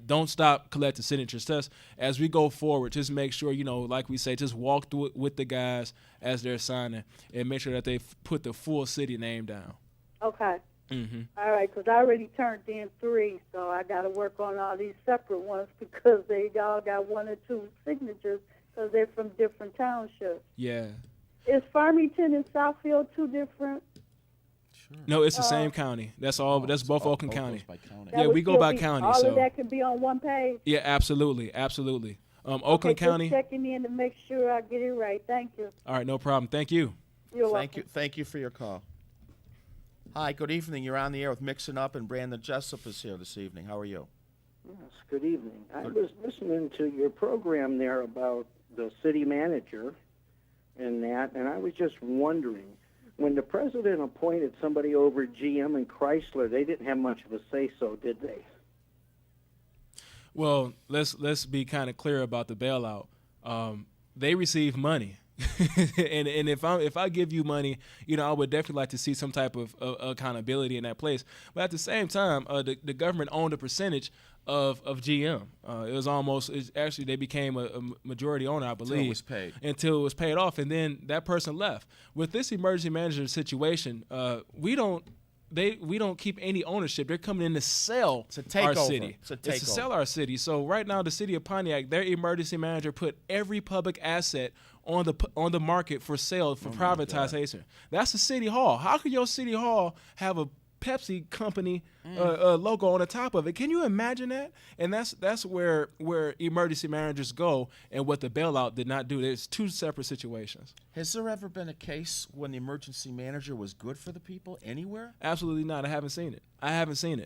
Don't stop collecting signatures. Just as we go forward, just make sure like we say, just walk through it with the guys as they're signing, and make sure that they put the full city name down. Okay. Mm-hmm. All right, because I already turned in 3, so I got to work on all these separate ones because they all got 1 or 2 signatures because they're from different townships. Yeah. Is Farmington and Southfield 2 different? No, it's the same county. That's all. That's both Oakland County. That Yeah, would we go still by be- county. All So of that can be on one page? yeah, absolutely. Oakland Okay, County. Just checking in to make sure I get it right. Thank you. All right, no problem. Thank you. You're Thank welcome. you. Thank you for your call. Hi, good evening. You're on the air with Mixing Up, and Brandon Jessup is here this evening. How are you? Yes, good evening. I was listening to your program there about the city manager and that, and I was just wondering, when the president appointed somebody over GM and Chrysler, they didn't have much of a say-so, did they? Well, let's be kind of clear about the bailout. They receive money. and if I give you money, I would definitely like to see some type of accountability in that place. But at the same time, the government owned a percentage of GM. It was actually they became a majority owner, I believe, until it was paid off, and then that person left. With this emergency manager situation, we don't keep any ownership. They're coming in to sell our city. It's a to sell our city. So right now, the city of Pontiac, their emergency manager put every public asset on the market for sale for privatization. That's the city hall. How could your city hall have a Pepsi company logo on the top of it? Can you imagine that? And that's where emergency managers go, and what the bailout did not do. There's 2 separate situations. Has there ever been a case when the emergency manager was good for the people anywhere? Absolutely not. I haven't seen it.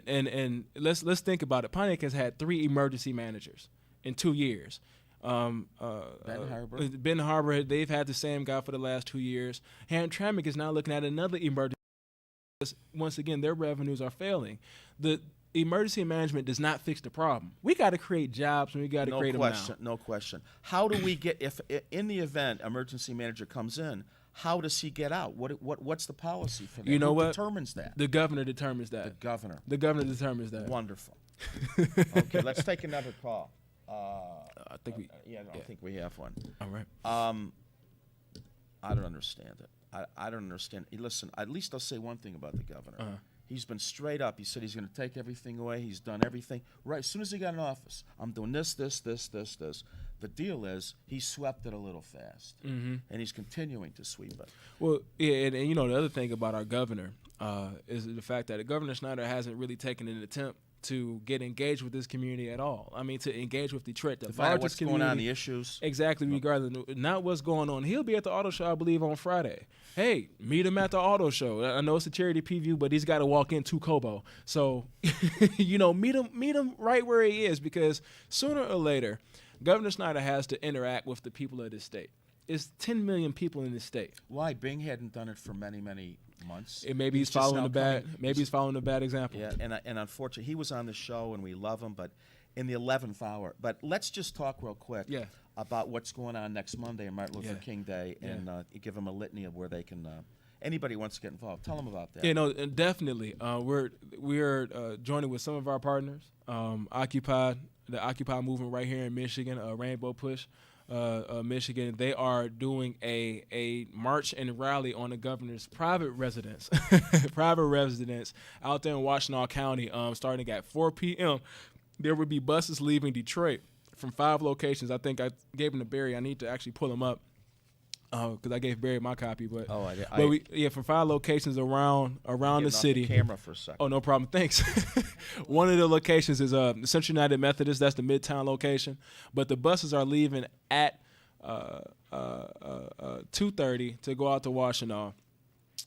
And let's think about it. Pontiac has had 3 emergency managers in 2 years. Ben Harbor. Ben Harbor, they've had the same guy for the last 2 years. Hamtramck is now looking at another emergency. Once again, their revenues are failing. The emergency management does not fix the problem. We got to create jobs, and we got to create them now. No question. How do we get, if in the event emergency manager comes in, how does he get out? What's the policy for that? You know Who what? determines that? The governor determines that. The governor. The governor determines that. Wonderful. Okay, let's take another call. I think we. I think we have one. All right. I don't understand it. I don't understand. Listen, at least I'll say one thing about the governor. He's been straight up. He said he's going to take everything away. He's done everything. Right, as soon as he got in office, I'm doing this. The deal is he swept it a little fast, and he's continuing to sweep it. Well, yeah, and the other thing about our governor is the fact that Governor Snyder hasn't really taken an attempt to get engaged with this community at all. I mean, to engage with Detroit, the find out largest what's community. going on, the issues. Exactly, regardless, not what's going on. He'll be at the auto show, I believe, on Friday. Hey, meet him at the auto show. I know it's a charity preview, but he's got to walk in to Kobo. So, meet him right where he is, because sooner or later, Governor Snyder has to interact with the people of this state. It's 10 million people in this state. Why? Bing hadn't done it for many, many months. Maybe he's following he's following a bad example. Yeah, and unfortunately, he was on the show, and we love him, but in the 11th hour. But let's just talk real quick about what's going on next Monday on Martin Luther King Day, and give them a litany of where they can. Anybody wants to get involved, tell them about that. Yeah, no, definitely. We're joining with some of our partners, the Occupy movement right here in Michigan, Rainbow Push. Michigan, they are doing a march and rally on the governor's private residence, out there in Washtenaw County, starting at 4 p.m. There will be buses leaving Detroit from 5 locations. I think I gave them to Barry. I need to actually pull them up because I gave Barry my copy. But from 5 locations around the city. Camera for a second. Oh, no problem. Thanks. One of the locations is Central United Methodist. That's the Midtown location. But the buses are leaving at 2:30 to go out to Washtenaw.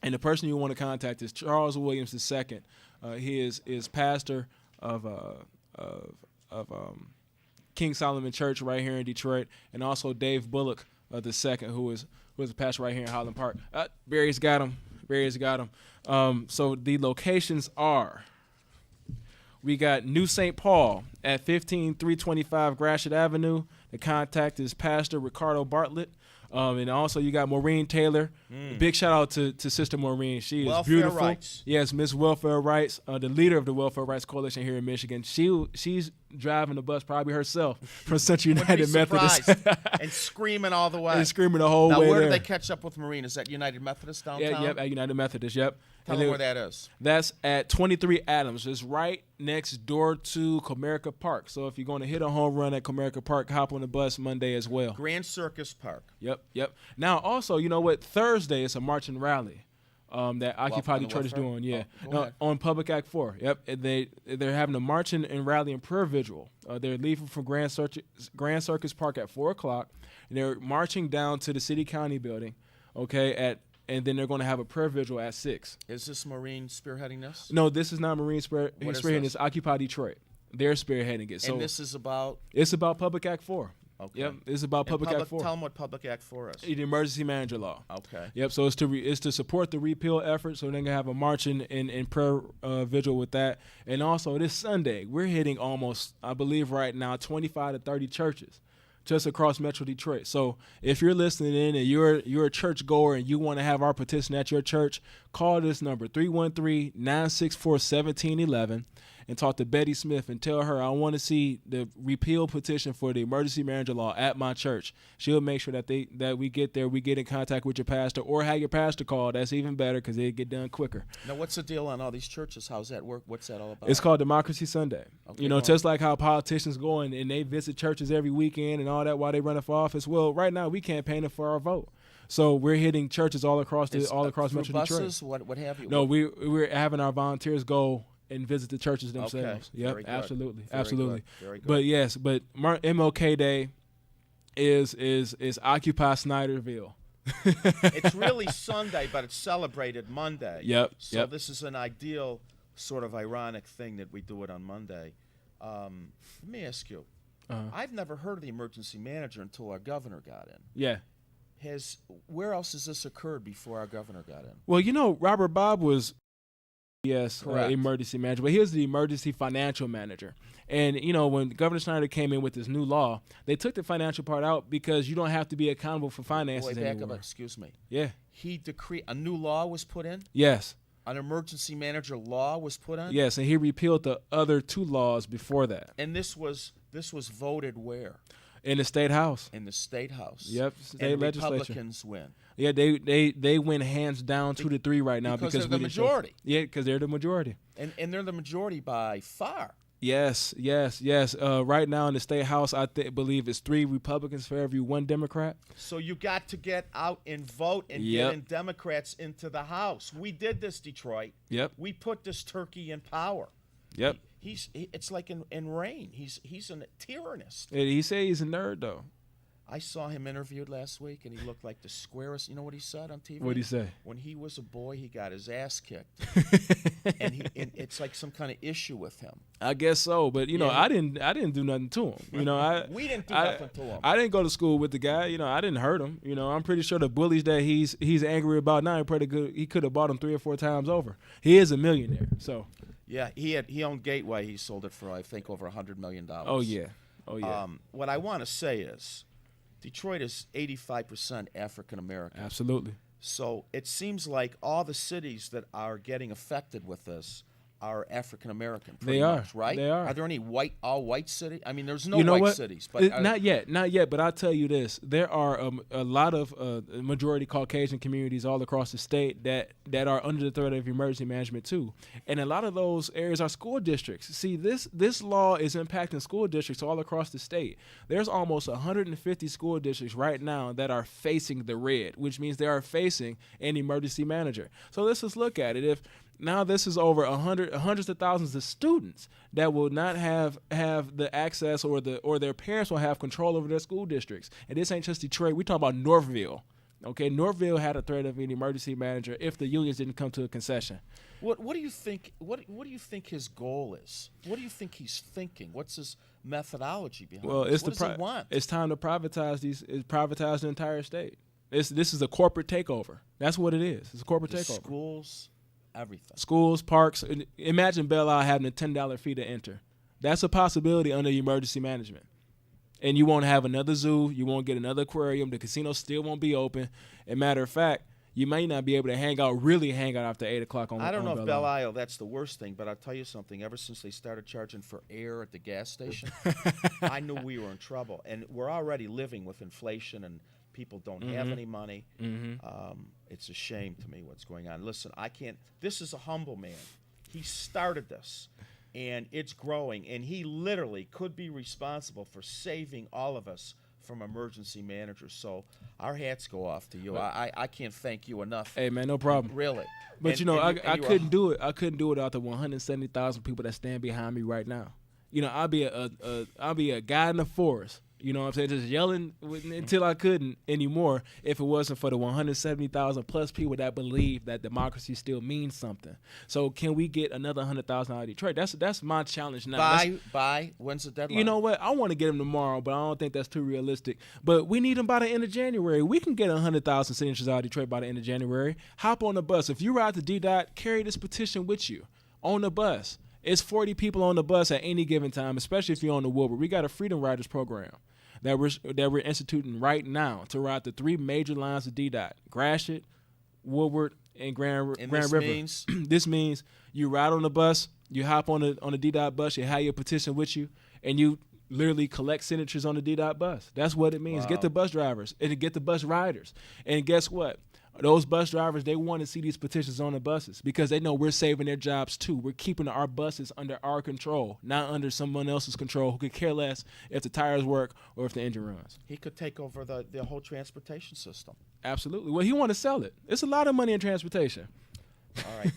And the person you want to contact is Charles Williams II. He is pastor of King Solomon Church right here in Detroit, and also Dave Bullock II, who is a pastor right here in Highland Park. Barry's got him. So the locations are We got New St. Paul at 15325 Gratiot Avenue. The contact is Pastor Ricardo Bartlett. And also you got Maureen Taylor. Big shout out to Sister Maureen. She is Welfare beautiful. Rights. Yes, Miss Welfare Rights, the leader of the Welfare Rights Coalition here in Michigan. She's driving the bus probably herself from Central Wouldn't be United Methodist. surprised. And screaming all the way. And screaming the whole now, way where there. do they catch up with Maureen? Is that United Methodist downtown? Yeah, yep, at United Methodist, yep. Tell them where that is. That's at 23 Adams. It's right next door to Comerica Park. So if you're going to hit a home run at Comerica Park, hop on the bus Monday as well. Grand Circus Park. Yep. Now, also, you know what? Thursday is a marching rally that Occupy on the Detroit is welfare? doing. Yeah, Oh, go ahead. on Public Act 4. Yep, and they're having a marching and rally and prayer vigil. They're leaving from Grand Circus Park at 4 o'clock, and they're marching down to the City County building. Okay, and then they're going to have a prayer vigil at 6. Is this Maureen spearheading this? No, this is not Marine What is spearheading. this? It's Occupy Detroit. They're spearheading it. So And this is about? It's about Public Act 4. Okay. Yep, it's about And Public Act 4. Tell them what Public Act 4 is. The emergency manager law. Okay. Yep. So it's to support the repeal effort. So they're gonna have a march and prayer vigil with that. And also this Sunday, we're hitting almost, I believe, right now, 25 to 30 churches just across Metro Detroit. So if you're listening in and you're a church goer and you want to have our petition at your church, call this number 313-964-1711 and talk to Betty Smith and tell her I want to see the repeal petition for the emergency manager law at my church. She'll make sure that we get there, we get in contact with your pastor, or have your pastor call. That's even better because it'll get done quicker. Now, what's the deal on all these churches? How's that work? What's that all about? It's called Democracy Sunday. Okay, You know, go on. just like how politicians go and they visit churches every weekend and all that while they running for office. Well, right now we campaigning for our vote. So we're hitting churches all across Is, all across through Metro buses, Detroit. what have you? No, we're having our volunteers go and visit the churches themselves. Okay, Yep, very good. absolutely, Very absolutely. good, very good. But yes, MLK Day is Occupy Snyderville. It's really Sunday, but it's celebrated Monday. Yep, So yep. this is an ideal sort of ironic thing that we do it on Monday. Let me ask you. I've never heard of the emergency manager until our governor got in. Yeah. Where else has this occurred before our governor got in? Well, you know, Robert Bob was Correct. emergency manager, but he was the emergency financial manager. And you know, when Governor Snyder came in with this new law, they took the financial part out because you don't have to be accountable for finances Back anymore. up, excuse me. Yeah. He decreed a new law was put in. Yes. An emergency manager law was put in. Yes, and he repealed the other two laws before that. And this was voted where? In the state house. In the state house. Yep, state and legislature. Republicans win. Yeah, they win hands down 2-3 right now Because because they're the we didn't show- majority. Yeah, because they're the majority. And they're the majority by far. Yes. Right now in the state house, I believe it's 3 Republicans for every 1 Democrat. So you got to get out and vote and Yep. get in Democrats into the House. We did this, Detroit. Yep. We put this turkey in power. Yep. It's like in Rain. He's a tyrannist. And he said he's a nerd though. I saw him interviewed last week, and he looked like the squarest. You know what he said on TV? What'd he say? When he was a boy, he got his ass kicked, and it's like some kind of issue with him. I guess so, but you know, Yeah. I didn't do nothing to him. You know, We didn't do nothing to him. I didn't go to school with the guy. You know, I didn't hurt him. You know, I'm pretty sure the bullies that he's angry about now, he could have bought them 3 or 4 times over. He is a millionaire, so. Yeah, he owned Gateway. He sold it for I think over $100 million. Oh yeah. What I want to say is, Detroit is 85% African American. Absolutely. So it seems like all the cities that are getting affected with this are African American. They are. Much, right? They are. Are there any all white cities? I mean, there's no You know white what? cities, but Not yet. But I'll tell you this: there are a lot of majority Caucasian communities all across the state that are under the threat of emergency management too, and a lot of those areas are school districts. See, this law is impacting school districts all across the state. There's almost 150 school districts right now that are facing the red, which means they are facing an emergency manager. So let's just look at it. If now this is over hundreds of thousands of students that will not have the access or their parents will have control over their school districts. And this ain't just Detroit. We talk about Northville. Okay, Northville had a threat of an emergency manager if the unions didn't come to a concession. what do you think? What do you think his goal is? What do you think he's thinking? What's his methodology behind Well, this? it's What does he want? It's time to privatize privatize the entire state. This is a corporate takeover. That's what it is. It's a corporate The takeover. schools, Everything. Schools, parks. Imagine Belle Isle having a $10 fee to enter. That's a possibility under emergency management. And you won't have another zoo. You won't get another aquarium. The casino still won't be open. And matter of fact, you may not be able to really hang out after 8 o'clock on I don't know if Belle Belle Isle. Isle, that's the worst thing, but I'll tell you something. Ever since they started charging for air at the gas station, I knew we were in trouble. And we're already living with inflation, and people don't have any money. It's a shame to me what's going on. Listen, this is a humble man. He started this, and it's growing, and he literally could be responsible for saving all of us from emergency managers. So our hats go off to you. I can't thank you enough. Hey, man, no problem. Really. But, And I you are- couldn't do it. I couldn't do it without the 170,000 people that stand behind me right now. I'll be a guy in the forest. You know what I'm saying? Just yelling until I couldn't anymore if it wasn't for the 170,000 plus people that believe that democracy still means something. So can we get another 100,000 out of Detroit? That's my challenge now. By when's the deadline? You know what? I want to get them tomorrow, but I don't think that's too realistic. But we need them by the end of January. We can get 100,000 signatures out of Detroit by the end of January. Hop on the bus. If you ride to D-Dot, carry this petition with you on the bus. It's 40 people on the bus at any given time, especially if you're on the Woodward. We got a Freedom Riders program that we're instituting right now to ride the 3 major lines of D-Dot: Gratiot, Woodward, and Grand River. Means? This means you ride on the bus, you hop on the D-Dot bus, you have your petition with you, and you literally collect signatures on the D-Dot bus. That's what it means. Wow. Get the bus drivers and get the bus riders. And guess what? Those bus drivers, they want to see these petitions on the buses because they know we're saving their jobs too. We're keeping our buses under our control, not under someone else's control who could care less if the tires work or if the engine runs. He could take over the whole transportation system. Absolutely. Well, he want to sell it. It's a lot of money in transportation. All right.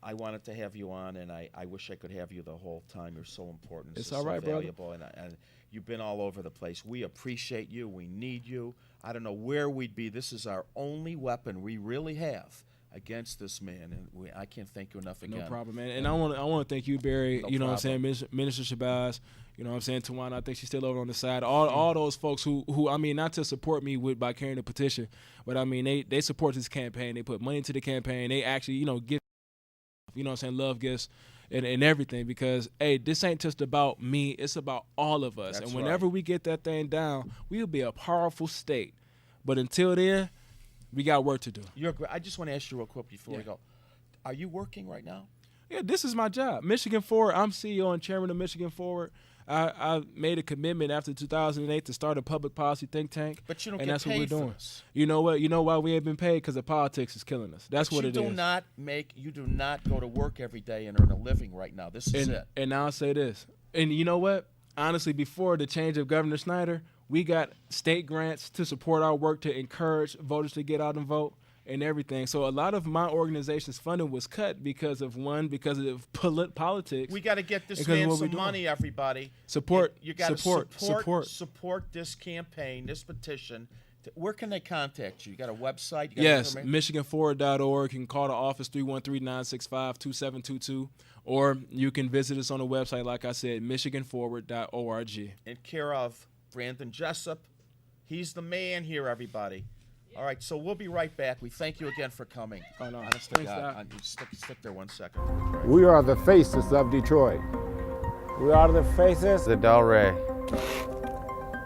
I wanted to have you on, and I wish I could have you the whole time. You're so important. It's so all right, brother. valuable, and you've been all over the place. We appreciate you. We need you. I don't know where we'd be. This is our only weapon we really have against this man, and I can't thank you enough again. No problem, man. And I want to thank you, Barry. No you know problem. what I'm saying, Minister Shabazz. You know what I'm saying, Tawana. I think she's still over on the side. All those folks who I mean, not to support me by carrying the petition, but I mean they support this campaign. They put money into the campaign. They actually give, you know what I'm saying, love gifts and everything, because hey, this ain't just about me. It's about all of us. That's and whenever we get that thing down, we'll be a powerful state. But until then, we got work to do. I just want to ask you real quick before we go. Are you working right now? Yeah, this is my job. Michigan Forward. I'm CEO and chairman of Michigan Forward. I made a commitment after 2008 to start a public policy think tank. But you don't and get that's paid what we're for doing. this. You know what? You know why we ain't been paid? Because the politics is killing us. That's what it is. You do not go to work every day and earn a living right now. This is it. And now I'll say this. And you know what? Honestly, before the change of Governor Snyder, we got state grants to support our work to encourage voters to get out and vote and everything. So a lot of my organization's funding was cut because of politics. We got to get this because of man what some we're doing. money, everybody. Support. You got to Support. support this campaign, this petition. Where can they contact you? You got a website? You got Yes, information? MichiganForward.org. You can call the office 313-965-2722, or you can visit us on the website, like I said, MichiganForward.org. In care of Brandon Jessup. He's the man here, everybody. All right, so we'll be right back. We thank you again for coming. Oh, no. Honest to Thanks, God. Doc. Stick there 1 second. We are the faces of Detroit. We are the faces of Delray.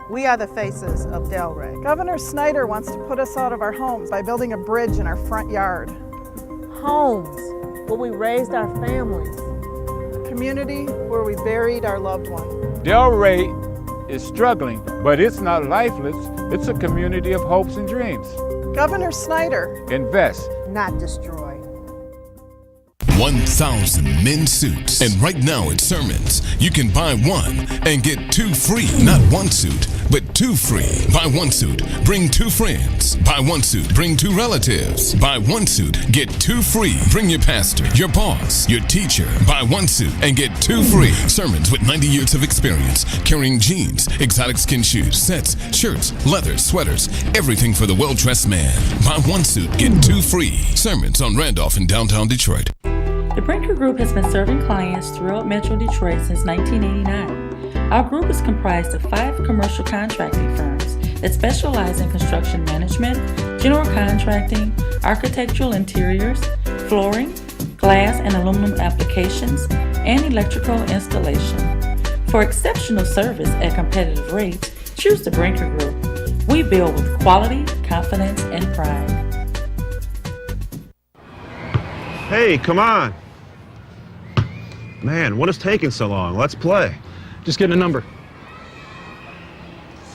We are the faces of Delray. Governor Snyder wants to put us out of our homes by building a bridge in our front yard. Homes where we raised our families. A community where we buried our loved one. Delray is struggling, but it's not lifeless. It's a community of hopes and dreams. Governor Snyder. Invest. Not destroy. 1,000 men's suits. And right now at Sermons, you can buy one and get 2 free. Not 1 suit, but 2 free. Buy 1 suit, bring 2 friends. Buy 1 suit, bring 2 relatives. Buy 1 suit, get 2 free. Bring your pastor, your boss, your teacher. Buy 1 suit and get 2 free. Sermons with 90 years of experience, carrying jeans, exotic skin shoes, sets, shirts, leather, sweaters, everything for the well-dressed man. Buy 1 suit, get 2 free. Sermons on Randolph in downtown Detroit. The Brinker Group has been serving clients throughout Metro Detroit since 1989. Our group is comprised of 5 commercial contracting firms that specialize in construction management, general contracting, architectural interiors, flooring, glass and aluminum applications, and electrical installation. For exceptional service at competitive rates, choose the Brinker Group. We build with quality, confidence, and pride. Hey, come on. Man, what is taking so long? Let's play. Just getting a number.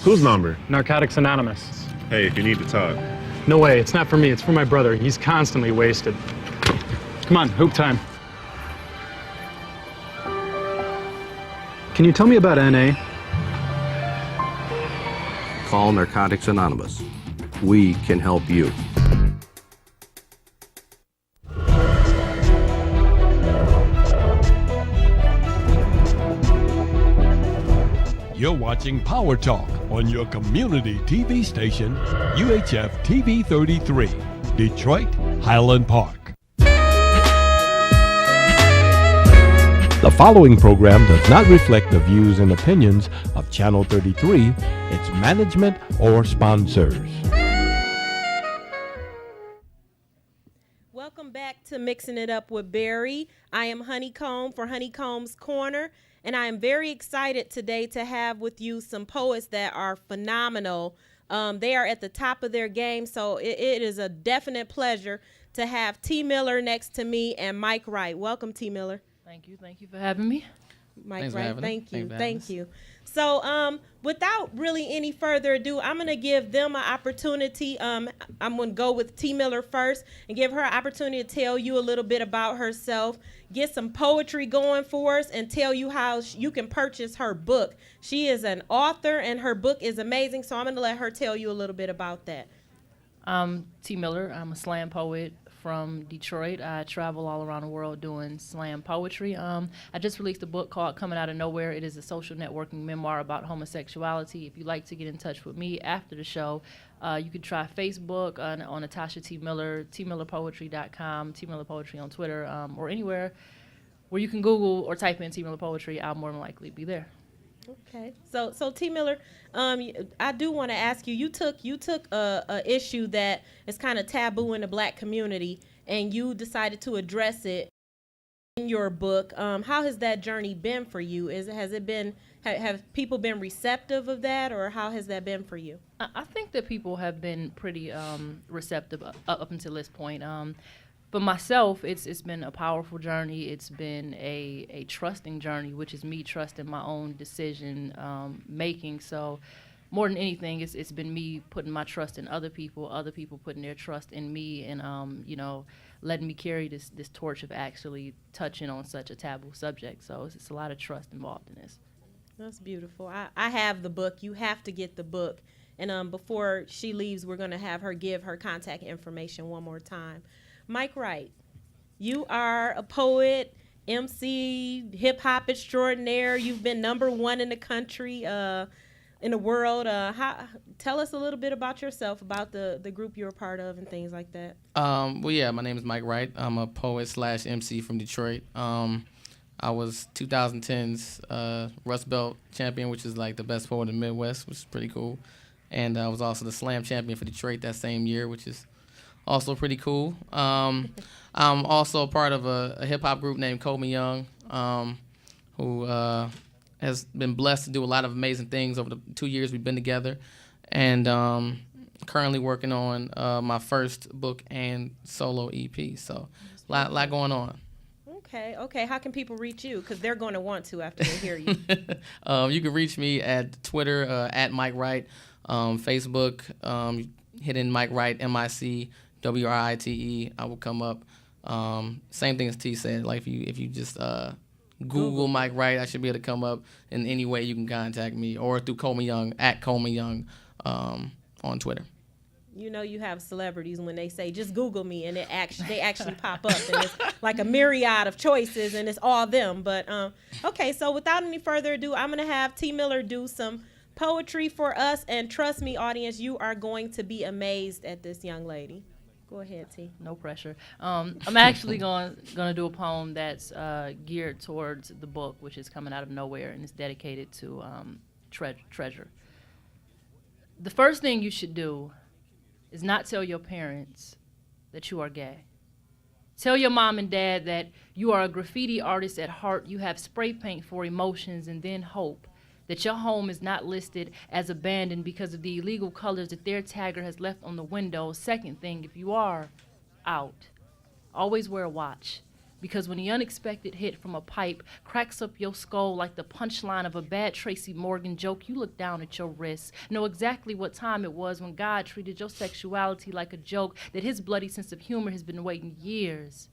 Whose number? Narcotics Anonymous. Hey, if you need to talk. No way, it's not for me, it's for my brother. He's constantly wasted. Come on, hoop time. Can you tell me about NA? Call Narcotics Anonymous. We can help you. You're watching Power Talk on your community TV station, UHF TV 33, Detroit, Highland Park. The following program does not reflect the views and opinions of Channel 33, its management, or sponsors. Welcome back to Mixing It Up with Barry. I am Honeycomb for Honeycomb's Corner, and I am very excited today to have with you some poets that are phenomenal. They are at the top of their game, so it is a definite pleasure to have T. Miller next to me and Mike Wright. Welcome, T. Miller. Thank you for having me. Mike Wright, thank you. So without really any further ado, I'm going to give them an opportunity. I'm going to go with T. Miller first and give her an opportunity to tell you a little bit about herself, get some poetry going for us, and tell you how you can purchase her book. She is an author, and her book is amazing, so I'm going to let her tell you a little bit about that. T. Miller. I'm a slam poet from Detroit. I travel all around the world doing slam poetry. I just released a book called Coming Out of Nowhere. It is a social networking memoir about homosexuality. If you'd like to get in touch with me after the show, you can try Facebook on Natasha T. Miller, tmillerpoetry.com, T. Miller Poetry on Twitter, or anywhere where you can Google or type in T. Miller Poetry. I'll more than likely be there. Okay, so T. Miller, I do want to ask you. You took a issue that is kind of taboo in the Black community, and you decided to address it in your book. How has that journey been for you? Have people been receptive of that, or how has that been for you? I think that people have been pretty receptive up until this point. For myself, it's been a powerful journey. It's been a trusting journey, which is me trusting my own decision making. So more than anything, it's been me putting my trust in other people putting their trust in me, and letting me carry this torch of actually touching on such a taboo subject. So it's a lot of trust involved in this. That's beautiful. I have the book. You have to get the book. And before she leaves, we're going to have her give her contact information one more time. Mike Wright, you are a poet, MC, hip-hop extraordinaire. You've been #1 in the country, in the world. Tell us a little bit about yourself, about the group you're a part of and things like that. Well, yeah, my name is Mike Wright. I'm a poet/MC from Detroit. I was 2010's Rust Belt champion, which is like the best poet in the Midwest, which is pretty cool. And I was also the slam champion for Detroit that same year, which is also pretty cool. I'm also a part of a hip-hop group named Cole Me Young, who has been blessed to do a lot of amazing things over the 2 years we've been together. And currently working on my first book and solo EP. So a lot going on. Okay. How can people reach you? Because they're going to want to after they hear you. You can reach me at Twitter, at Mike Wright, Facebook, hit in Mike Wright, MIC, WRITE, I will come up. Same thing as T said. Like if you just Google Mike Wright, I should be able to come up in any way you can contact me, or through Cole Me Young, at Cole Me Young, on Twitter. You know, you have celebrities when they say just Google me, and they actually pop up, and it's like a myriad of choices, and it's all them. But okay, so without any further ado, I'm gonna have T. Miller do some poetry for us, and trust me, audience, you are going to be amazed at this young lady. Go ahead, T. No pressure. I'm actually going to do a poem that's geared towards the book, which is Coming Out of Nowhere, and it's dedicated to Treasure. The first thing you should do is not tell your parents that you are gay. Tell your mom and dad that you are a graffiti artist at heart. You have spray paint for emotions, and then hope that your home is not listed as abandoned because of the illegal colors that their tagger has left on the window. Second thing, if you are out, always wear a watch. Because when the unexpected hit from a pipe cracks up your skull like the punchline of a bad Tracy Morgan joke, you look down at your wrist. Know exactly what time it was when God treated your sexuality like a joke that his bloody sense of humor has been waiting years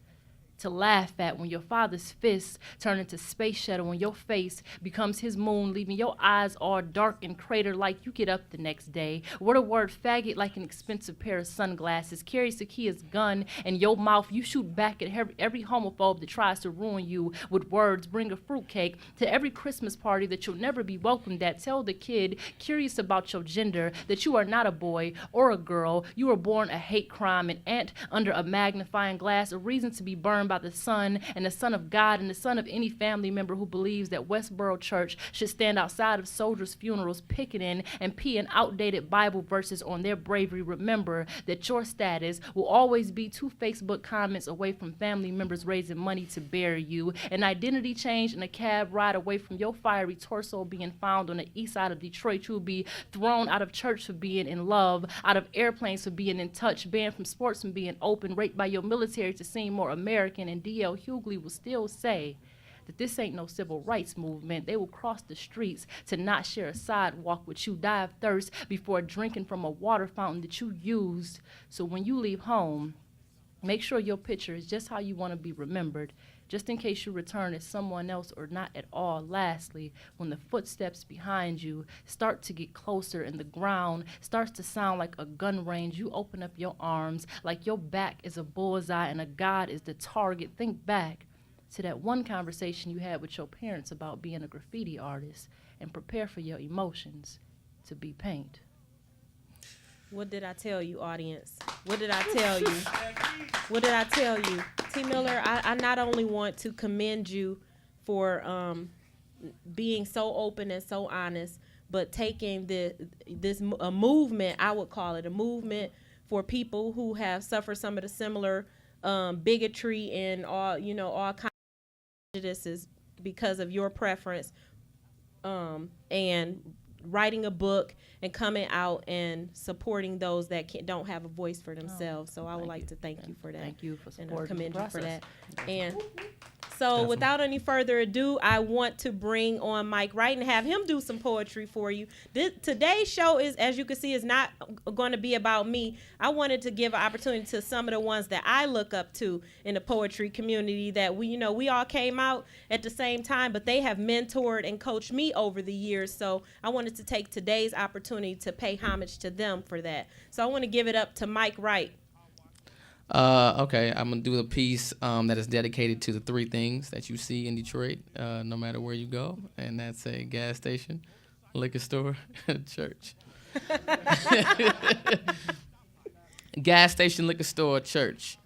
to laugh at, when your father's fists turn into space shuttle, when your face becomes his moon, leaving your eyes all dark and crater-like. You get up the next day, wear the word faggot like an expensive pair of sunglasses, carry Sakia's gun in your mouth. You shoot back at every homophobe that tries to ruin you with words. Bring a fruitcake to every Christmas party that you'll never be welcomed at. Tell the kid curious about your gender that you are not a boy or a girl. You were born a hate crime, an ant under a magnifying glass, a reason to be burned by the sun, and the son of God, and the son of any family member who believes that Westboro Church should stand outside of soldiers' funerals picketing and peeing outdated Bible verses on their bravery. Remember that your status will always be 2 Facebook comments away from family members raising money to bury you, an identity change and a cab ride away from your fiery torso being found on the east side of Detroit. You'll be thrown out of church for being in love, out of airplanes for being in touch, banned from sports from being open, raped by your military to seem more American. And D.L. Hughley will still say that this ain't no civil rights movement. They will cross the streets to not share a sidewalk with you, die of thirst before drinking from a water fountain that you used. So when you leave home, make sure your picture is just how you want to be remembered, just in case you return as someone else or not at all. Lastly, when the footsteps behind you start to get closer and the ground starts to sound like a gun range, you open up your arms like your back is a bullseye and a God is the target. Think back to that one conversation you had with your parents about being a graffiti artist and prepare for your emotions to be paint. What did I tell you, audience? What did I tell you? What did I tell you? T. Miller, I not only want to commend you for being so open and so honest, but taking a movement, I would call it a movement for people who have suffered some of the similar bigotry and all kinds of prejudices because of your preference, and writing a book and coming out and supporting those that don't have a voice for themselves. So I would like to thank you for that. Thank you for and supporting commend the you for process. that. And so without any further ado, I want to bring on Mike Wright and have him do some poetry for you. Today's show is, as you can see, is not going to be about me. I wanted to give an opportunity to some of the ones that I look up to in the poetry community that we all came out at the same time, but they have mentored and coached me over the years. So I wanted to take today's opportunity to pay homage to them for that. So I want to give it up to Mike Wright. Okay, I'm going to do a piece that is dedicated to the 3 things that you see in Detroit, no matter where you go, and that's a gas station, liquor store, church. Gas station, liquor store, church.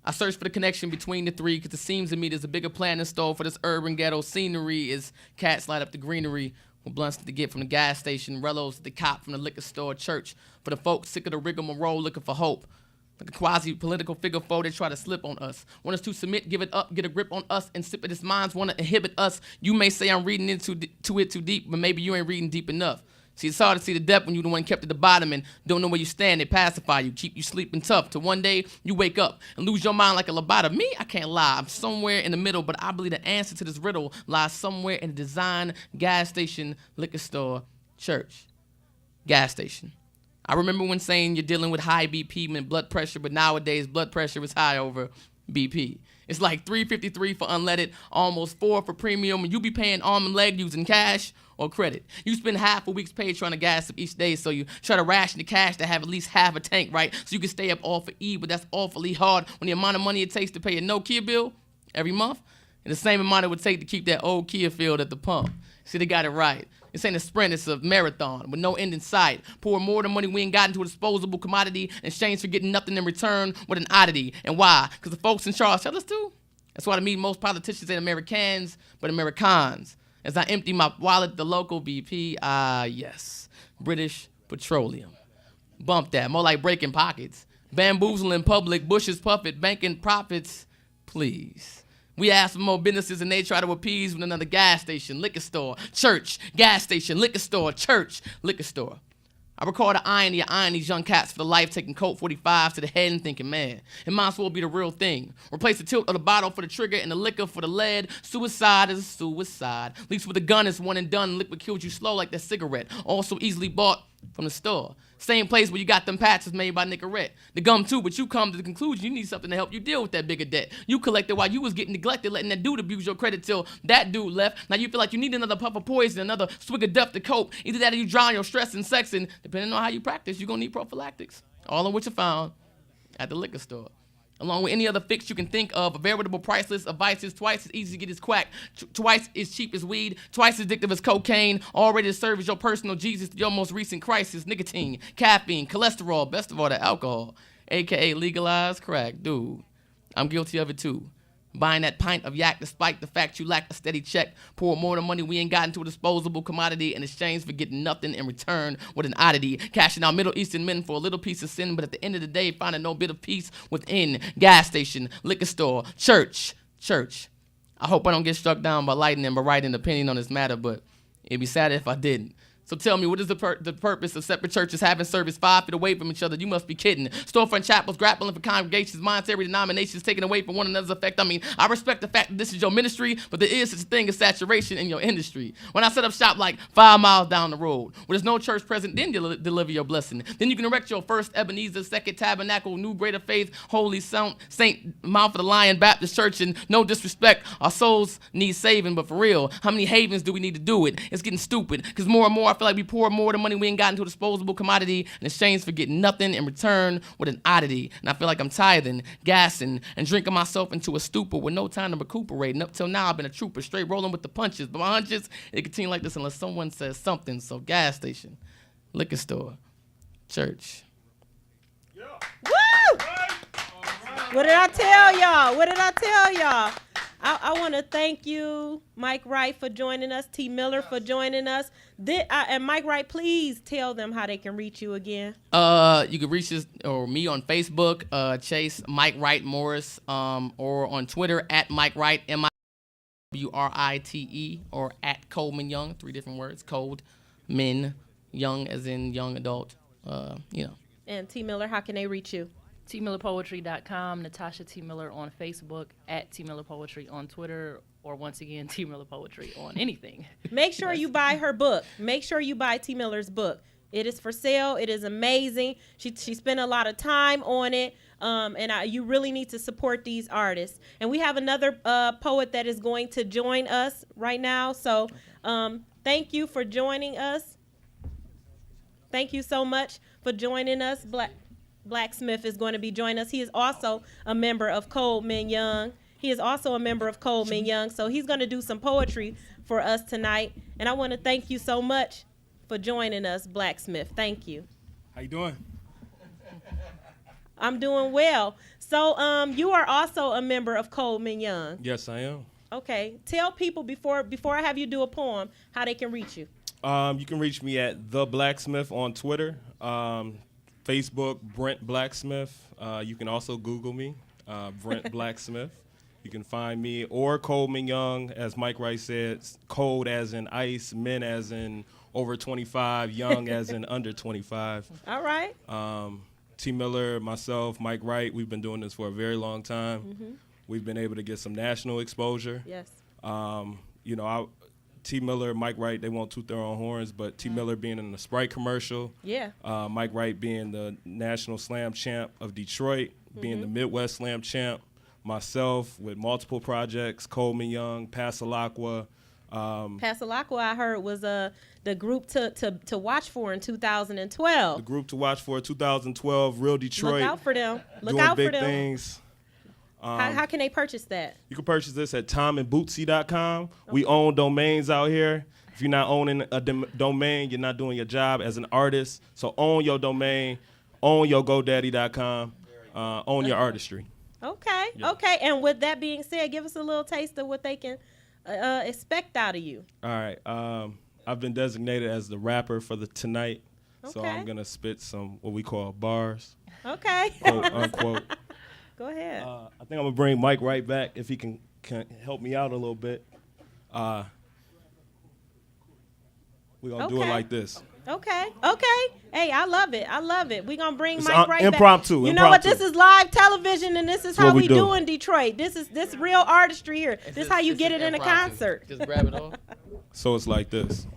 I search for the connection between the 3 because it seems to me there's a bigger plan in store for this urban ghetto scenery as cats light up the greenery with blunts to get from the gas station, rellos to the cop from the liquor store, church. For the folks sick of the rigmarole looking for hope. Like a quasi-political figure foe, they try to slip on us. Want us to submit, give it up, get a grip on us, and sip it. His minds want to inhibit us. You may say I'm reading into it too deep, but maybe you ain't reading deep enough. See, it's hard to see the depth when you the one kept at the bottom and don't know where you stand. They pacify you, keep you sleeping tough. Till one day you wake up and lose your mind like a lobotomy. Me, I can't lie. I'm somewhere in the middle, but I believe the answer to this riddle lies somewhere in the design, gas station, liquor store, church. Gas station. I remember when saying you're dealing with high BP and blood pressure, but nowadays blood pressure is high over BP. It's like $3.53 for unleaded, almost $4 for premium, and you be paying arm and leg using cash or credit. You spend half a week's pay trying to gas up each day, so you try to ration the cash to have at least half a tank, right? So you can stay up all for E, but that's awfully hard when the amount of money it takes to pay a no Kia bill every month, and the same amount it would take to keep that old Kia filled at the pump. See, they got it right. This ain't a sprint, it's a marathon with no end in sight. Pour more than money we ain't got into a disposable commodity in exchange for getting nothing in return with an oddity. And why? Because the folks in charge tell us to. That's why I meet most politicians ain't Americans, but Americans. As I empty my wallet, the local BP, yes, British Petroleum. Bump that, more like breaking pockets. Bamboozle in public, bushes puppet, banking profits, please. We ask for more businesses and they try to appease with another gas station, liquor store, church, gas station, liquor store, church, liquor store. I recall the irony of eyeing these young cats for the life, taking Colt 45 to the head and thinking, man, it might as well be the real thing. Replace the tilt of the bottle for the trigger and the liquor for the lead. Suicide is a suicide. At least with a gun, it's one and done. Liquid kills you slow like that cigarette. Also easily bought from the store. Same place where you got them patches made by Nicorette. The gum too, but you come to the conclusion you need something to help you deal with that bigger debt. You collected while you was getting neglected, letting that dude abuse your credit till that dude left. Now you feel like you need another puff of poison, another swig of death to cope. Either that or you drown your stress in sex, and depending on how you practice, you're gonna need prophylactics. All of which are found at the liquor store. Along with any other fix you can think of, a veritable price list of vices, twice as easy to get as quack, twice as cheap as weed, twice as addictive as cocaine, already to serve as your personal Jesus to your most recent crisis, nicotine, caffeine, cholesterol, best of all, the alcohol, aka legalized crack. Dude, I'm guilty of it too. Buying that pint of yak despite the fact you lack a steady check. Pour more than money we ain't got into a disposable commodity in exchange for getting nothing in return with an oddity. Cashing out Middle Eastern men for a little piece of sin, but at the end of the day, finding no bit of peace within. Gas station, liquor store, church. I hope I don't get struck down by lightning by writing an opinion on this matter, but it'd be sad if I didn't. So tell me, what is the purpose of separate churches having service 5 feet away from each other? You must be kidding. Storefront chapels grappling for congregations, monetary denominations taken away from one another's effect. I mean, I respect the fact that this is your ministry, but there is such a thing as saturation in your industry. When I set up shop like 5 miles down the road, where there's no church present, then you deliver your blessing. Then you can erect your first Ebenezer, Second Tabernacle, New Greater Faith, Holy Saint Mount of the Lion Baptist Church, and no disrespect, our souls need saving, but for real, how many havens do we need to do it? It's getting stupid, because more and more I feel like we pour more of the money we ain't got into a disposable commodity in exchange for getting nothing in return with an oddity. And I feel like I'm tithing, gassing, and drinking myself into a stupor with no time to recuperate. And up till now, I've been a trooper, straight rolling with the punches. But my hunches, it continue like this unless someone says something. So gas station, liquor store, church. Woo! What did I tell y'all? I want to thank you, Mike Wright, for joining us, T. Miller for joining us. And Mike Wright, please tell them how they can reach you again. You can reach us or me on Facebook, Chase Mike Wright Morris, or on Twitter at Mike Wright, MIWRITE, or at Coleman Young, 3 different words, Cold Men Young as in young adult, And T. Miller, how can they reach you? TMillerPoetry.com, Natasha T. Miller on Facebook, at T. Miller Poetry on Twitter, or once again, T. Miller Poetry on anything. Make sure you buy her book. Make sure you buy T. Miller's book. It is for sale. It is amazing. She spent a lot of time on it, you really need to support these artists. And we have another poet that is going to join us right now. So thank you for joining us. Thank you so much for joining us. Blacksmith is going to be joining us. He is also a member of Coleman Young. So he's going to do some poetry for us tonight. And I want to thank you so much for joining us, Blacksmith. Thank you. How you doing? I'm doing well. So you are also a member of Coleman Young. Yes, I am. Okay. Tell people before I have you do a poem how they can reach you. You can reach me at The Blacksmith on Twitter. Facebook, Brent Blacksmith. You can also Google me, Brent Blacksmith. You can find me, or Coleman Young, as Mike Wright said, cold as in ice, men as in over 25, young as in under 25. All right. T. Miller, myself, Mike Wright, we've been doing this for a very long time. Mm-hmm. We've been able to get some national exposure. Yes. T. Miller, Mike Wright, they won't toot their own horns, but T. Miller being in the Sprite commercial. Yeah. Mike Wright being the National Slam Champ of Detroit, being the Midwest Slam Champ. Myself with multiple projects, Coleman Young, Pasalacqua. Pasalacqua, I heard, was the group to watch for in 2012. The group to watch for 2012, Real Detroit. Look out for them. Doing big things. How can they purchase that? You can purchase this at TomandBootsy.com. Okay. We own domains out here. If you're not owning a domain, you're not doing your job as an artist. So own your domain, own your GoDaddy.com, own your artistry. Okay, yeah. Okay. And with that being said, give us a little taste of what they can expect out of you. All right. I've been designated as the rapper for tonight. So I'm gonna spit some what we call bars. Okay. Quote unquote. Go ahead. I think I'm gonna bring Mike right back if he can help me out a little bit. We're gonna do it like this. Okay. Hey, I love it. We're going to bring It's Mike right impromptu, back. You know what? impromptu. This is live television, and this is how what we we do in Detroit. This is real artistry here. This is how you get it in a concert. Just grab it all. So it's like this.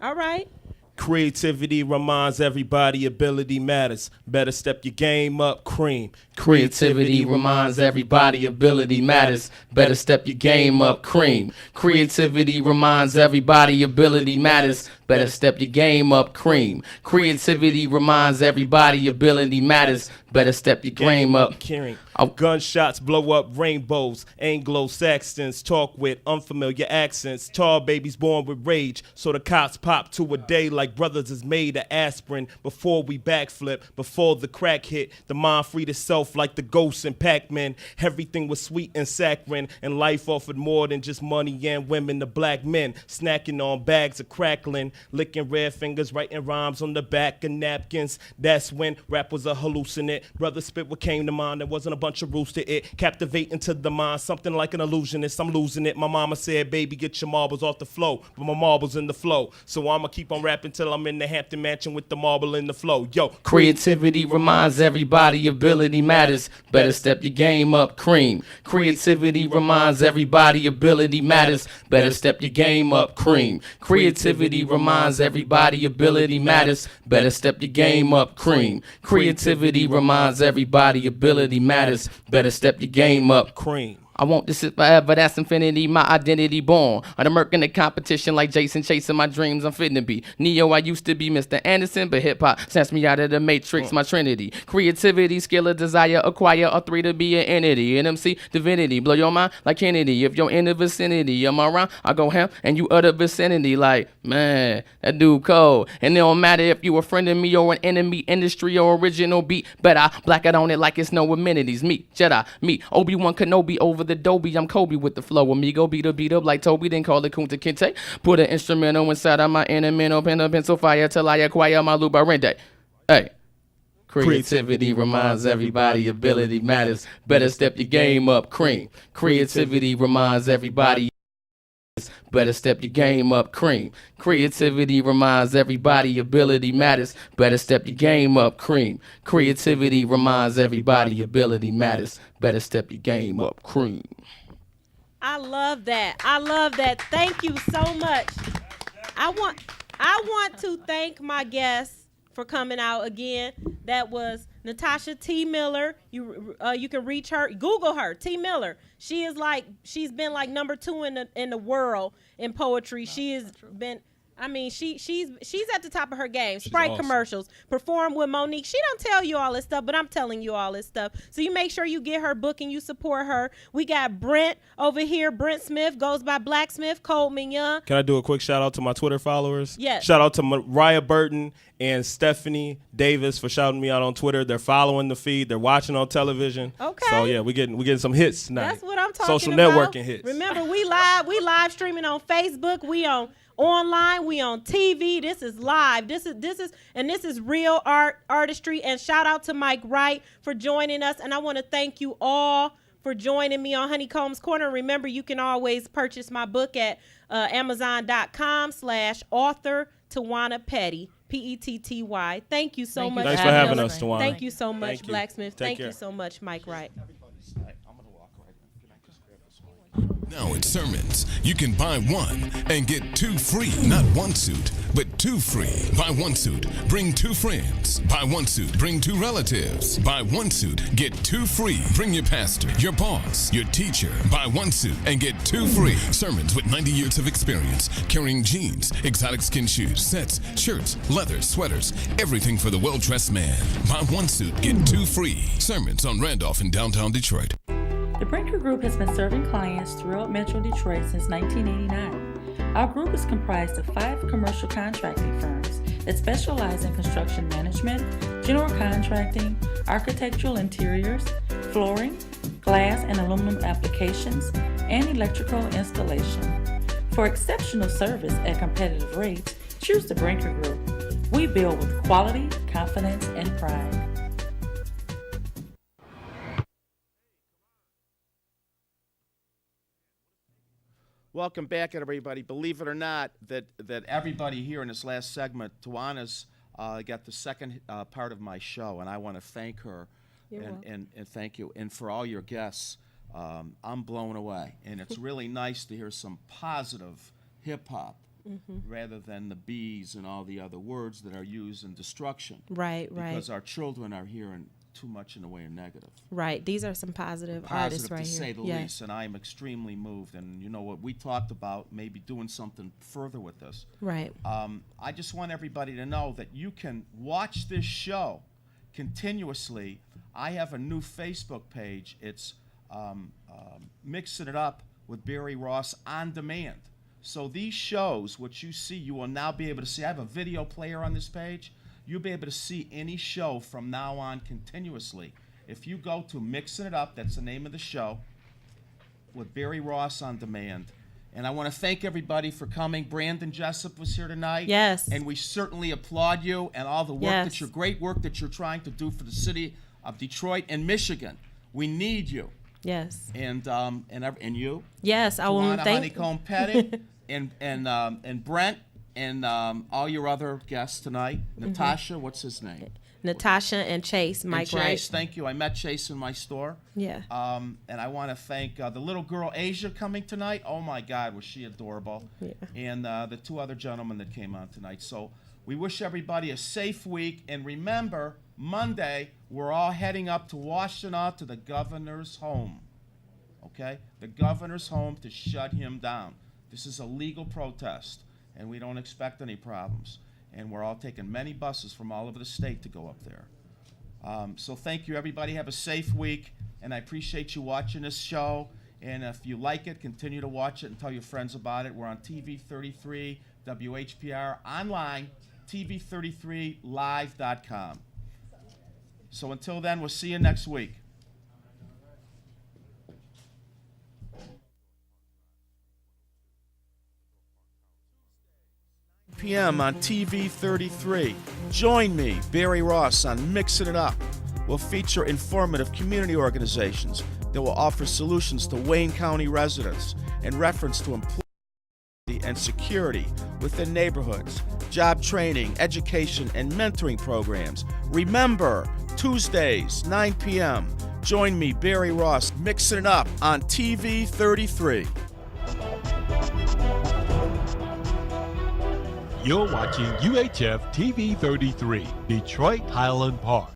All right. Creativity reminds everybody ability matters. Better step your game up, cream. Creativity reminds everybody ability matters. Better step your game up, cream. Creativity reminds everybody ability matters. Better step your game up, cream. Creativity reminds everybody ability matters. Better step your game up. Cream. Gunshots blow up rainbows. Anglo-Saxons talk with unfamiliar accents. Tall babies born with rage. So the cops pop to a day like brothers is made of aspirin. Before we backflip, before the crack hit, the mind freed itself like the ghosts in Pac-Man. Everything was sweet and saccharine, and life offered more than just money and women. The black men snacking on bags of crackling, licking red fingers, writing rhymes on the back of napkins. That's when rap was a hallucinate. Brother spit what came to mind. There wasn't a bunch of rules to it. Captivating to the mind, something like an illusionist. I'm losing it. My mama said, baby, get your marbles off the flow. But my marbles in the flow. So I'ma keep on rapping till I'm in the Hampton Mansion with the marble in the flow. Yo. Creativity reminds everybody ability matters. Better step your game up, cream. Creativity reminds everybody ability matters. Better step your game up, cream. Creativity reminds everybody ability matters. Better step your game up, cream. Creativity reminds everybody ability matters. Better step your game up, cream. I want this forever, that's infinity, my identity born. I'm murking the competition like Jason chasing my dreams, I'm fitting to be. Neo, I used to be Mr. Anderson, but hip-hop snatched me out of the matrix, my trinity. Creativity, skill, or desire, acquire a three to be an entity. An MC, divinity, blow your mind like Kennedy. If you're in the vicinity, I'm around, I go ham, and you utter vicinity like, man, that dude cold. And it don't matter if you a friend of me or an enemy, industry or original beat, but I black it on it like it's no amenities. Me, Jedi, me, Obi-Wan Kenobi over the Dobie, I'm Kobe with the flow. Amigo beat up like Toby, then call it Kunta Kinte. Put an instrumental inside of my instrumental, pen a pencil fire till I acquire my Luba Rende. Hey. Creativity reminds everybody ability matters. Better step your game up, cream. Creativity reminds everybody. Better step your game up, cream. Creativity reminds everybody ability matters. Better step your game up, cream. Creativity reminds everybody ability matters. Better step your game up, cream. I love that. Thank you so much. I want to thank my guests for coming out again. That was Natasha T. Miller. You can reach her. Google her, T. Miller. She's been like number 2 in the world in poetry. She has been. I mean, she's at the top of her game. Sprite awesome. Commercials, perform with Monique. She don't tell you all this stuff, but I'm telling you all this stuff. So you make sure you get her book and you support her. We got Brent over here. Brent Smith goes by Blacksmith. Coleman Young. Can I do a quick shout out to my Twitter followers? Yes. Shout out to Mariah Burton and Stephanie Davis for shouting me out on Twitter. They're following the feed. They're watching on television. Okay. So yeah, we're getting some hits tonight. That's what I'm talking Social about. networking hits. Remember, we live streaming on Facebook. We on online, we on TV. This is live. This is real artistry. And shout out to Mike Wright for joining us. And I want to thank you all for joining me on Honeycomb's Corner. Remember, you can always purchase my book at Amazon.com/author Tawana Petty, Petty. Thank you so much. Thanks for having us, Tawana. Thank you so much, Thank you. Blacksmith. Take Thank you care. so much, Mike Wright. Now at Sermons, you can buy one and get 2 free. Not 1 suit, but 2 free. Buy 1 suit, bring 2 friends. Buy 1 suit, bring 2 relatives. Buy 1 suit, get 2 free. Bring your pastor, your boss, your teacher. Buy 1 suit and get 2 free. Sermons with 90 years of experience, carrying jeans, exotic skin shoes, sets, shirts, leather, sweaters, everything for the well-dressed man. Buy 1 suit, get 2 free. Sermons on Randolph in downtown Detroit. The Brinker Group has been serving clients throughout Metro Detroit since 1989. Our group is comprised of 5 commercial contracting firms that specialize in construction management, general contracting, architectural interiors, flooring, glass and aluminum applications, and electrical installation. For exceptional service at competitive rates, choose the Brinker Group. We build with quality, confidence, and pride. Welcome back, everybody. Believe it or not, that everybody here in this last segment, Tawana's got the second part of my show, and I want to thank her and thank you. And for all your guests, I'm blown away. And it's really nice to hear some positive hip-hop rather than the B's and all the other words that are used in destruction. Right. Because our children are hearing too much in the way of negative. Right. These are some positive artists right to here. say the least, and I am extremely moved. And you know what we talked about, maybe doing something further with this. Right. I just want everybody to know that you can watch this show continuously. I have a new Facebook page. It's Mixing It Up with Barry Ross on demand. So these shows, which you see, you will now be able to see. I have a video player on this page. You'll be able to see any show from now on continuously. If you go to Mixing It Up, that's the name of the show, with Barry Ross on demand. And I want to thank everybody for coming. Brandon Jessup was here tonight. Yes. And we certainly applaud you and all the work great work that you're trying to do for the city of Detroit and Michigan. We need you. Yes. And you. Yes, I want to thank Honeycomb Pettit and Brent. And all your other guests tonight, Natasha, what's his name? Natasha and Chase, Mike Wright. Chase, thank you. I met Chase in my store. Yeah. And I want to thank the little girl Asia coming tonight. Oh my God, was she adorable? Yeah. And the two other gentlemen that came on tonight. So we wish everybody a safe week. And remember, Monday we're all heading up to Washtenaw to the governor's home. Okay, the governor's home to shut him down. This is a legal protest. And we don't expect any problems. And we're all taking many buses from all over the state to go up there. So thank you, everybody. Have a safe week. And I appreciate you watching this show. And if you like it, continue to watch it and tell your friends about it. We're on TV 33, WHPR, online, TV33live.com. So until then, we'll see you next week. p.m. on TV 33. Join me, Barry Ross, on Mixing It Up. We'll feature informative community organizations that will offer solutions to Wayne County residents in reference to employment and security within neighborhoods, job training, education, and mentoring programs. Remember, Tuesdays, 9 p.m. Join me, Barry Ross, Mixing It Up on TV 33. You're watching UHF TV 33, Detroit Highland Park.